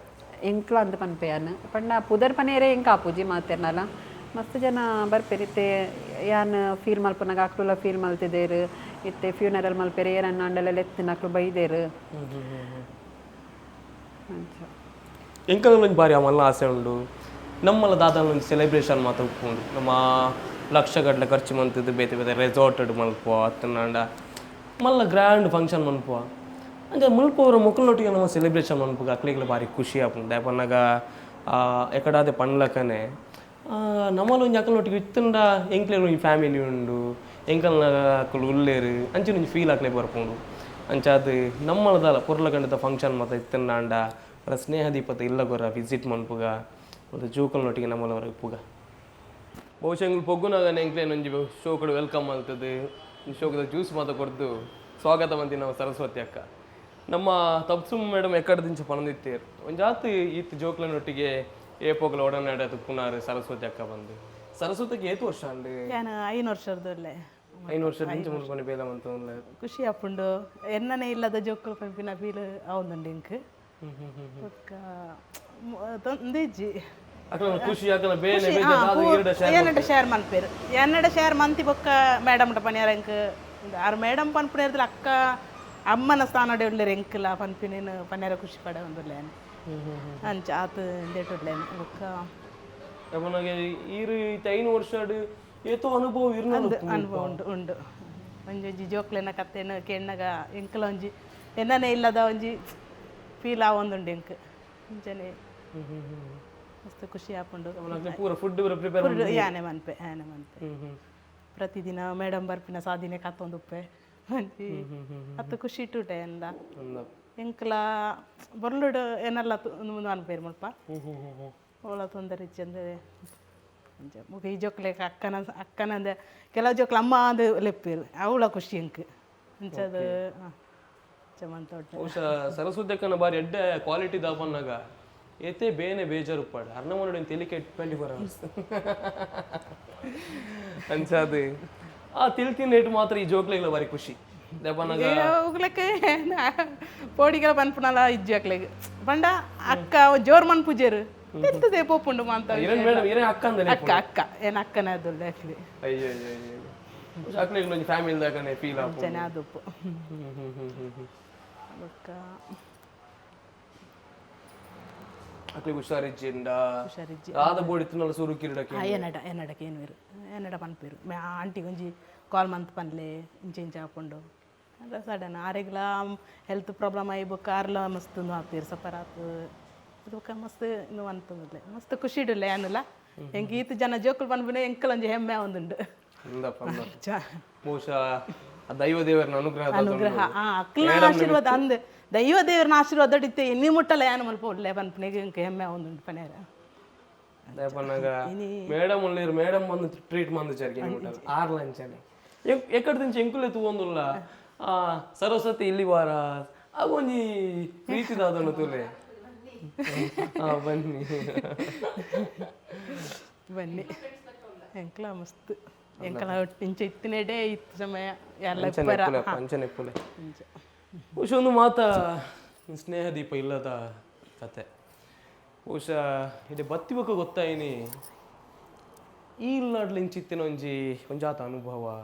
ಎಂಕ್ಲ ಅಂದು ಪನ್ಪೆಯಾನು ಪಂಡ ಪುದರ್ ಪನ್ನೀರೇ ಎಂಕ ಆಪುಜಿ ಮಾತೇನಲ್ಲ ಮಸ್ತ್ ಜನ ಬರ್ಪೆರಿತ್ತೆ ಯಾನ್ ಫೀಲ್ ಮಲ್ಪನಾಗ ಅಕ್ಲೆಲ್ಲ ಫೀಲ್ ಮಲ್ತಿದ್ದೇರು ಇತ್ತೆ ಫ್ಯೂನರಲ್ ಮಲ್ಪೆರೆ ಏನನ್ನ ಅಂಡಲೆಲ್ಲ ಎತ್ತಿನ ಅಕ್ಲು ಬೈದೇರು ಎಂಕಲ್ ಬಾರಿ ಮಲ್ಲ ಆಸೆ ಉಂಡು ನಮ್ಮಲ್ಲ ದಾದಾನ ಒಂದು ಸೆಲೆಬ್ರೇಷನ್ ಮಾತ್ರ ಉಪ್ಪುಂಡು ನಮ್ಮ ಲಕ್ಷಗಟ್ಟಲೆ ಖರ್ಚು ಮಂತಿದ್ದು ಬೇತೆ ಬೇತೆ ರೆಸಾರ್ಟೆಡ್ ಮಲ್ಪುವ ಅತ್ತನಾಂಡ ಮಲ್ಲ ಗ್ರ್ಯಾಂಡ್ ಫಂಕ್ಷನ್ ಮನ್ಪುವ ಅಂದರೆ ಮಲ್ಪುವರ ಮಕ್ಕಳೊಟ್ಟಿಗೆ ನಮ್ಮ ಸೆಲೆಬ್ರೇಷನ್ ಮನ್ಪುಗ ಅಕ್ಲಿಗೆ ಭಾರಿ ಖುಷಿ ಆಪುಂಡು ದಾಯಪನ್ನಾಗ ಎಕಡಾದೆ ಪಣ್ಲಕ್ಕನೆ ನಮ್ಮಲ್ಲಿ ಒಂದು ಅಕ್ಕಲೊಟ್ಟಿಗೆ ಇತ್ತಂಡ ಎಂಕ್ಲೆ ಒಂದು ಫ್ಯಾಮಿಲಿ ಉಂಡು ಎಂಕಲ್ನ ಅಕ್ಕಲು ಉಳ್ಳೇರು ಅಂಚಿನ ಒಂದು ಫೀಲ್ ಹಾಕ್ಲೇ ಬರ್ಪುಂಡು ಅಂಚಾದು ನಮ್ಮಳದಲ್ಲ ಪುರ್ಲಗಂಡದ ಫಂಕ್ಷನ್ ಮತ್ತು ಇತ್ತಂಡ ಅವರ ಸ್ನೇಹದೀಪದ ಇಲ್ಲಗೊರ ವಿಸಿಟ್ ಮನ್ಪುಗ ಮತ್ತು ಜೋಕಲ್ನೊಟ್ಟಿಗೆ ನಮ್ಮಲ್ಲವರ ಇಪ್ಪುಗ ಬಹುಶಃ ಎಂಗ್ಳು ಪೊಗ್ಗುನಾಗ ಎಂಕ್ಲೇನು ಒಂಜಿ ಶೋಕಡು ವೆಲ್ಕಮ್ ಆಗ್ತದೆ ಈ ಶೋಕದ ಜ್ಯೂಸ್ ಮಾತ ಕೊಡ್ದು ಸ್ವಾಗತ ಮಂತಿ ನಾವು ಸರಸ್ವತಿ ಅಕ್ಕ ನಮ್ಮ ತಪ್ಸುಮ್ ಮೇಡಮ್ ಎಕ್ಕಡದಿಂಚ ಪಣದಿತ್ತೇರು ಒಂದು ಜಾತಿ ಈತ್ ಜೋಕ್ಲನೊಟ್ಟಿಗೆ ಏಪೋಗ್ಲ ಒಡನಾಡ ಪುನಾರು ಸರಸ್ವತಿ ಅಕ್ಕ ಬಂದು ಸರಸ್ವತಿಗೆ ಏತು ವರ್ಷ ಅಂಡು 5 ವರ್ಷದಲ್ಲೇ 5 ವರ್ಷದಿಂದ ಮುನ್ಕೊಂಡು ಬೇಲ ಅಂತ ಖುಷಿ ಆಪುಂಡು ಎನ್ನನೇ ಇಲ್ಲದ ಜೋಕುಲು ಪಂಪಿನ ಫೀಲ್ ಆವೊಂದುಂಡು ಇಂಕ್ ತೊಂದಿಜ್ಜಿ ಖುಷಿ ಆಗಲ್ಲ ಬೇನೆ ಬೇಜಾರು ಶೇರ್ ಮನ್ಪೇರು ಎನ್ನಡ ಶೇರ್ ಮಂತಿ ಬೊಕ್ಕ ಮೇಡಮ್ ಪನಿಯಾರ ಎಂಕ್ ಆರು ಮೇಡಮ್ ಪನ್ಪುನ ಅಕ್ಕ ಅಮ್ಮನ ಸ್ಥಾನಡೆ ಉಳ್ಳೇರು ಎಂಕ್ಲ ಪನ್ಪಿನೇನು ಪನ್ಯಾರ ಖುಷಿ ಪಡ ಒಂದುಲ್ಲೇನು ಅಂಚ ಆತು ದೇಟುಡ್ಲೇನು ಬೊಕ್ಕ ನನಗೆ ಈರು 5 ವರ್ಷ ಏತೋ ಅನುಭವ ಅನುಭವ ಉಂಡು ಒಂಜಿ ಜೋಕ್ಲೆನ ಕತ್ತೇನು ಕೆಣ್ಣಗ ಎಂಕ್ಲ ಒಂಜಿ ಎನ್ನನೇ ಇಲ್ಲದ ಒಂಜಿ ಫೀಲ್ ಆವೊಂದುಂಡು ಎಂಕ್ ಮುಂಚೆನೆ ಮಸ್ತ್ ಖುಷಿ ಆಪುಂಡು ಫುಡ್ ಪ್ರಿಪೇರ್ ಯಾನೆ ಮನ್ಪೆ ಪ್ರತಿದಿನ ಮೇಡಮ್ ಬರ್ಪಿನ ಸಾಧಿನೆ ಕತ್ತೊಂದುಪ್ಪೆ ಅತ್ತು ಖುಷಿ ಇಟ್ಟುಟೆ ಎಂದ ಎಂಕ್ಲ ಬರ್ಲುಡು ಏನೆಲ್ಲ ಮುಂದೆ ಅನ್ಪೇರು ಮುಲ್ಪ ಅವಳ ತೊಂದರೆ ಚಂದರೆ ಮುಗ ಈ ಜೋಕ್ಲೆಕ ಅಕ್ಕನಂದ ಕೆಲವು ಜೋಕ್ಲ ಅಮ್ಮ ಅದು ಲೆಪ್ಪೇರು ಅವಳ ಖುಷಿ ಎಂಕ್ ಅಂಚದು ಬಹುಶಃ ಸರಸ್ವತಿ ಅಕ್ಕನ ಬಾರಿ ಎಡ್ಡೆ ಕ್ವಾಲಿಟಿ ದಾಪನ್ನಾಗ ಏತೆ ಬೇನೆ ಬೇಜಾರು ಪಡ ಅರ್ಣಮನೋಡಿ ತೆಲಿಕೆ 24 hours ಅಂಚಾದು ತಿಳ್ತಿನ ರೇಟ್ ಮಾತ್ರ ಈ ಜೋಕ್ಲೆಗಳ ಬಾರಿ ಖುಷಿ ಹೋಗ್ಲಿಕ್ಕೆ ಪೋಡಿಗೆಲ್ಲ ಪನ್ಪುನಲ್ಲ ಇಜ್ಜಾಕ್ಲೆಗ್ ಪಂಡ ಅಕ್ಕ ಜೋರ್ ಮನ್ ಪೂಜೆರು ಎಂತದೆ ಪೋಪುಂಡು ಮಾತ ಅಕ್ಕ ಅಕ್ಕ ಏನ್ ಅಕ್ಕನ ಅದು ಆಕ್ಚುಲಿ ಅಯ್ಯೋ ಫ್ಯಾಮಿಲಿದಾಗನೆ ಫೀಲ್ ಜನ ಅದಪ್ಪು ಅಕ್ಲಿಗೆ ಹುಷಾರಿಜ್ಜಿಂಡ ರಾಧ ಬೋಡಿತ್ತಿನಲ್ಲ ಸುರು ಕಿರೀಡಕ್ಕೆ ಎನ್ನಡಕ್ಕೆ ಏನು ಬೇರು ಎನ್ನಡ ಪನ್ಪೇರು ಆಂಟಿ ಒಂಜಿ ಕಾಲ್ ಮಂತ್ ಪನ್ಲೆ ಇಂಚೆ ಹಾಕೊಂಡು ಸಡನ್ ಆರೆಗ್ಲ ಹೆಲ್ತ್ ಪ್ರಾಬ್ಲಮ್ ಆಗಿ ಬೊಕ್ಕ ಆರ್ಲ ಮಸ್ತ್ ಹಾಕ್ತೀರಿ ಸಫರ್ ಆತು ಬೊಕ್ಕ ಮಸ್ತ್ ಇನ್ನು ಅಂತಂದ್ರೆ ಮಸ್ತ್ ಖುಷಿ ಇಡಲ್ಲ ಏನಿಲ್ಲ ಹೆಂಗೆ ಈತ ಜನ ಜೋಕುಲ್ ಪನ್ಬಿನ ಎಂಕಲ್ ಒಂಜಿ ಹೆಮ್ಮೆ ಒಂದುಂಡು ದೈವ ದೇವರನ ಅನುಗ್ರಹ ಅಕ್ಲ ಆಶೀರ್ವಾದ ಅಂದ್ ದೈವ ದೇವರನ ಆಶೀರ್ವಾದ ಇತ್ತೆ ಎಣ್ಣಿ ಮುಟ್ಟಲ್ಲ ಏನು ಮಲ್ಪ ಒಳ್ಳೆ ಪನ್ಪನಿಗೆ ಹೆಮ್ಮೆ ಒಂದುಂಡು ಪನ್ಯಾರ ಮೇಡಮ್ ಒಳ್ಳೆರು ಮೇಡಮ್ ಬಂದು ಟ್ರೀಟ್ ಮಂದು ಚರ್ಗೆ ಮುಟ್ಟಲ್ಲ ಆರ್ಲ ಅಂಚನೆ ಎಕ್ಕಡ ದಿಂಚ ಎಂಕುಲೆ ತೂವೊಂದುಲ್ಲ ಸರಸ್ವತಿ ಇಲ್ಲಿ ವಾರ ಆಗೊಂಜಿ ಪ್ರೀತಿದಾದನು ತುಲೆ ಬನ್ನಿ ಬನ್ನಿ ಎಂಕ್ಲ ಮಸ್ತ್ ಎಂಕಲ ಇಂಚ ಇತ್ತಿನೆಡೆ ಇತ್ತು ಸಮಯ ಎಲ್ಲ ಪಂಚನೆಪ್ಪುಲೆ ಬಹುಶಃ ಒಂದು ಮಾತಾ ಸ್ನೇಹದೀಪ ಇಲ್ಲದ ಕತೆ ಬಹುಶಃ ಇದು ಬತ್ತಿಬಕ್ಕ ಗೊತ್ತಾಯಿನಿ ಈ ಇಲ್ಲಾಡ್ಲಿ ಇಂಚಿತ್ತಿನ ಒಂಜಾತ ಅನುಭವ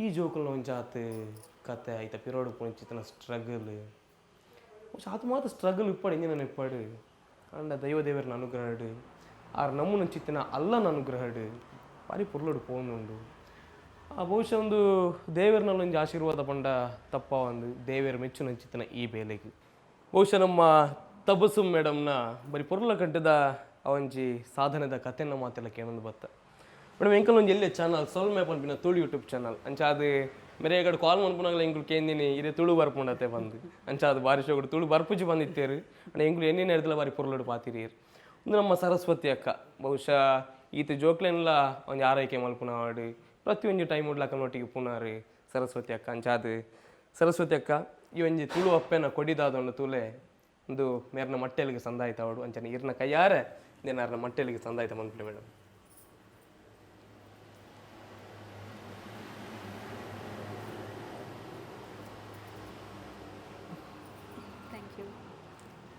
ಈ ಜೋಕಲ್ನ ಒಂಜಾತ ಕತೆ ಆಯ್ತಾ ಪಿರೋಡು ಪೊಂಚಿತ್ತಿನ ಸ್ಟ್ರಗಲ್ ಬಹುಶಃ ಅದು ಮಾತ್ರ ಸ್ಟ್ರಗಲ್ ಇಪ್ಪಡು ಇಂಜಿನ ಇಪ್ಪಡು ಅಂಡ ದೈವ ದೇವರನ ಅನುಗ್ರಹಡು ಆರು ನಮ್ಮನ ಚಿತ್ತಿನ ಅಲ್ಲನ ಅನುಗ್ರಹಡು ಭಾರಿ ಪುರ್ಲೋಡು ಪೋನುಂಡು ಬಹುಶಃ ಒಂದು ದೇವರನಲ್ಲಿ ಒಂದು ಆಶೀರ್ವಾದ ಪಂಡ ತಪ್ಪ ಒಂದು ದೇವರ ಮೆಚ್ಚು ನಂಚಿತ್ತಿನ ಈ ಬೇಲೆಗೆ ಬಹುಶಃ ನಮ್ಮ ತಬಸು ಮೇಡಮ್ನ ಬರೀ ಪುರ್ಲ ಕಟ್ಟಿದ ಅವಂಜಿ ಸಾಧನೆದ ಕಥೆನ ಮಾತೆಲ್ಲ ಕೇಳೊಂದು ಬತ್ತ ಮೇಡಮ್ ಎಂಕಲ್ ಒಂದು ಎಲ್ಲಿ ಚಾನಲ್ ಸೊಲ್ಮೆ ಪನ್ಪಿನ ತುಳು ಯೂಟ್ಯೂಬ್ ಚಾನಲ್ ಅಂಚ ಅದು ಮೇರೆ ಕಡೆ ಕಾಲ್ ಮನ್ಪುನಾಗಲ ಎಂಕ್ಲು ಕೇಂದಿನಿ ಇದೇ ತುಳು ಬರ್ಪುಂಡತೆ ಬಂದು ಅಂಚ ಅದು ಬಾರಿ ಶೋಗಡು ತುಳು ಬರ್ಪುಜಿ ಬಂದಿತ್ತೇರು ಅಂಡ್ ಎಂಕ್ಲು ಎಣ್ಣೆ ಹಿಡ್ದಲ್ಲ ಬಾರಿ ಪುರ್ಲೋಡು ಪಾತಿರಿಯರು ಒಂದು ನಮ್ಮ ಸರಸ್ವತಿ ಅಕ್ಕ ಬಹುಶಃ ಈತ ಜೋಕ್ಲೆನ್ಲ ಒಂದು ಆರೈಕೆ ಮಲ್ಪುನಾಡು ಪ್ರತಿಯೊಂದು ಟೈಮ್ ಉಡ್ಲಕ್ಕನೊಟ್ಟಿಗೆ ಪುನಾರು ಸರಸ್ವತಿ ಅಕ್ಕ ಅಂಚಾದು ಸರಸ್ವತಿ ಅಕ್ಕ ಈ ಒಂಜಿ ತುಳು ಅಪ್ಪೆನ ಕೊಡಿದಾದೊಂದು ತುಲೆ ಒಂದು ಮೇರ್ನ ಮಟ್ಟೆಲಿಗೆ ಸಂದಾಯ್ತ ಅವಡು ಅಂಚನೆ ಇರ್ನ ಕೈಯಾರೆ ನೇನಾರ್ನ ಮಟ್ಟೆಲಿಗೆ ಸಂದಾಯ್ತ ಮನ್ಪುಲೆ ಮೇಡಮ್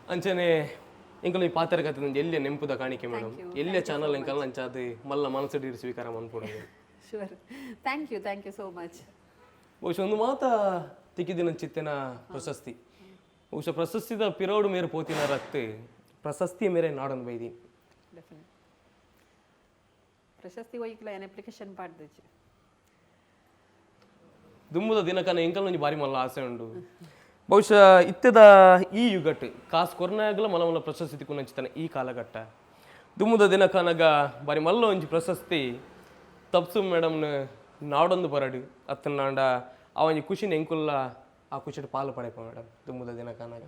ಅಂಚನೆ ಎಂಕಲ್ ಈ ಪಾತ್ರ ಕಥೆ ಎಲ್ಲಿಯ ನೆಂಪುದ ಕಾಣಿಕೆ ಮೇಡಮ್ ಎಲ್ಲಿಯ ಚಾನಲ್ ಎಂಕಲ್ ಅಂಚಾದ ಮಲ್ಲ ಮನಸ್ಸು ಸ್ವೀಕಾರ ಮಾಡ್ಕೊಡೋದು sure thank you so much ಬಹುಶಃ ಒಂದು ಮಾತ ತಿಕ್ಕಿದಿನ ಚಿತ್ತಿನ ಪ್ರಶಸ್ತಿ ಬಹುಶಃ ಪ್ರಶಸ್ತಿದ ಪಿರೋಡು ಮೇರೆ ಪೋತಿನ ರಕ್ತ ಪ್ರಶಸ್ತಿಯ ಮೇರೆ ನಾಡೊಂದು ಬೈದಿ ಡೆಫಿನೆಟ್ ಪ್ರಶಸ್ತಿ ಒಯ್ಕಲ ಏನು ಅಪ್ಲಿಕೇಶನ್ ಪಾಡ್ದಿಚ್ಚು ದುಂಬುದ ದಿನಕನ ಎಂಕಲ್ ಒಂಜಿ ಬಾರಿ ಮಲ್ಲ ಆಸೆ ಉಂಡು ಬಹುಶಃ ಇತ್ತದ ಈ ಯುಗಟ್ ಕಾಸು ಕೊರ್ನಾಗಲ ಮಲ ಮಲ್ಲ ಪ್ರಶಸ್ತಿ ತಿಕ್ಕೊಂಚಿತಾನೆ ಈ ಕಾಲಘಟ್ಟ ದುಂಬುದ ದಿನಕನಗ ಬಾರಿ ಮಲ್ಲ ಒಂಜಿ ಪ್ರಶಸ್ತಿ ತಪ್ಸು ಮೇಡಮ್ನ ನಾಡೊಂದು ಬರಡು ಅತ್ತನಾಂಡ ಅವನಿ ಖುಷಿನ ಎಂಕುಲ್ಲ ಆ ಖುಷಿ ಪಾಲು ಪಡೆಪ ಮೇಡಮ್ ದುಂಬುದ ದಿನಕನಗ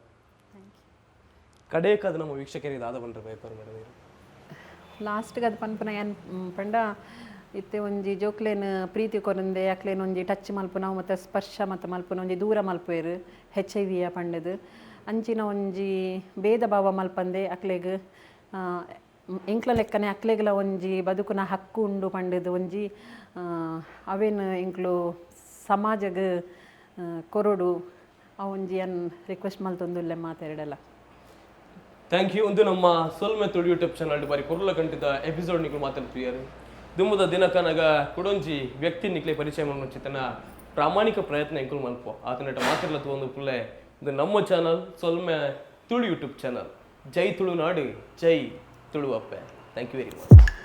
ಕಡೇಕದ ನಮ್ಮ ವೀಕ್ಷಕರಿಗೆ ದಾದ ಬಂದ್ರೆ ಪೇಪರ್ ಮೇಡಮ್ ಲಾಸ್ಟ್ಗೆ ಅದು ಪನ್ಪುನ ಏನು ಪಂಡ ಇತ್ತೆ ಒಂಜಿ ಜೋಕ್ಲೇನ್ ಪ್ರೀತಿ ಕೊರಂದೆ ಅಕ್ಲೇನ್ ಒಂಜಿ ಟಚ್ ಮಲ್ಪುನ ಮತ್ತು ಸ್ಪರ್ಶ ಮತ್ತು ಮಲ್ಪುನ ಒಂಜಿ ದೂರ ಮಲ್ಪುವೆರು HIV ಪಂಡದು ಅಂಚಿನ ಒಂಜಿ ಭೇದ ಭಾವ ಮಲ್ಪಂದೆ ಅಕ್ಲೆಗ್ ಎಂಕ್ಲ ಲೆಕ್ಕನೆ ಅಕ್ಲೆಗ್ಲ ಒಂಜಿ ಬದುಕುನ ಹಕ್ಕು ಉಂಡು ಪಂಡದು ಒಂಜಿ ಅವೇನು ಎಂಕ್ಲು ಸಮಾಜಗ್ ಕೊರಡು ಆ ಒಂಜಿ ಅನ್ ರಿಕ್ವೆಸ್ಟ್ ಮಲ್ತೊಂದುಲ್ಲೆ ಮಾತಾಡಲ್ಲ ಥ್ಯಾಂಕ್ ಯು ಒಂದು ನಮ್ಮ ಸೊಲ್ಮೆ ತುಳು ಯೂಟ್ಯೂಬ್ ಚಾನಲ್ ಬಾರಿ ಕೊರಲ ಕಂಟಿದ ಎಪಿಸೋಡ್ ನಿಕ್ಲು ಮಾತಾಡ್ತೀಯಾರು ದುಂಬುದ ದಿನಕನಗ ಕುಡೊಂಜಿ ವ್ಯಕ್ತಿ ನಿಕ್ಲೆ ಪರಿಚಯ ಮಾಡೋಚಿತನ ಪ್ರಾಮಾಣಿಕ ಪ್ರಯತ್ನ ಎಂಕುಲು ಮಲ್ಪ ಆತನಟ ಮಾತಿರ್ಲ ಒಂದು ಪುಲ್ಲೆ ಇದು ನಮ್ಮ ಚಾನಲ್ ಸೊಲ್ಮೆ ತುಳು ಯೂಟ್ಯೂಬ್ ಚಾನಲ್ ಜೈ ತುಳುನಾಡು ಜೈ ತುಳು ಅಪ್ಪೆ ಥ್ಯಾಂಕ್ ಯು ವೆರಿ ಮಚ್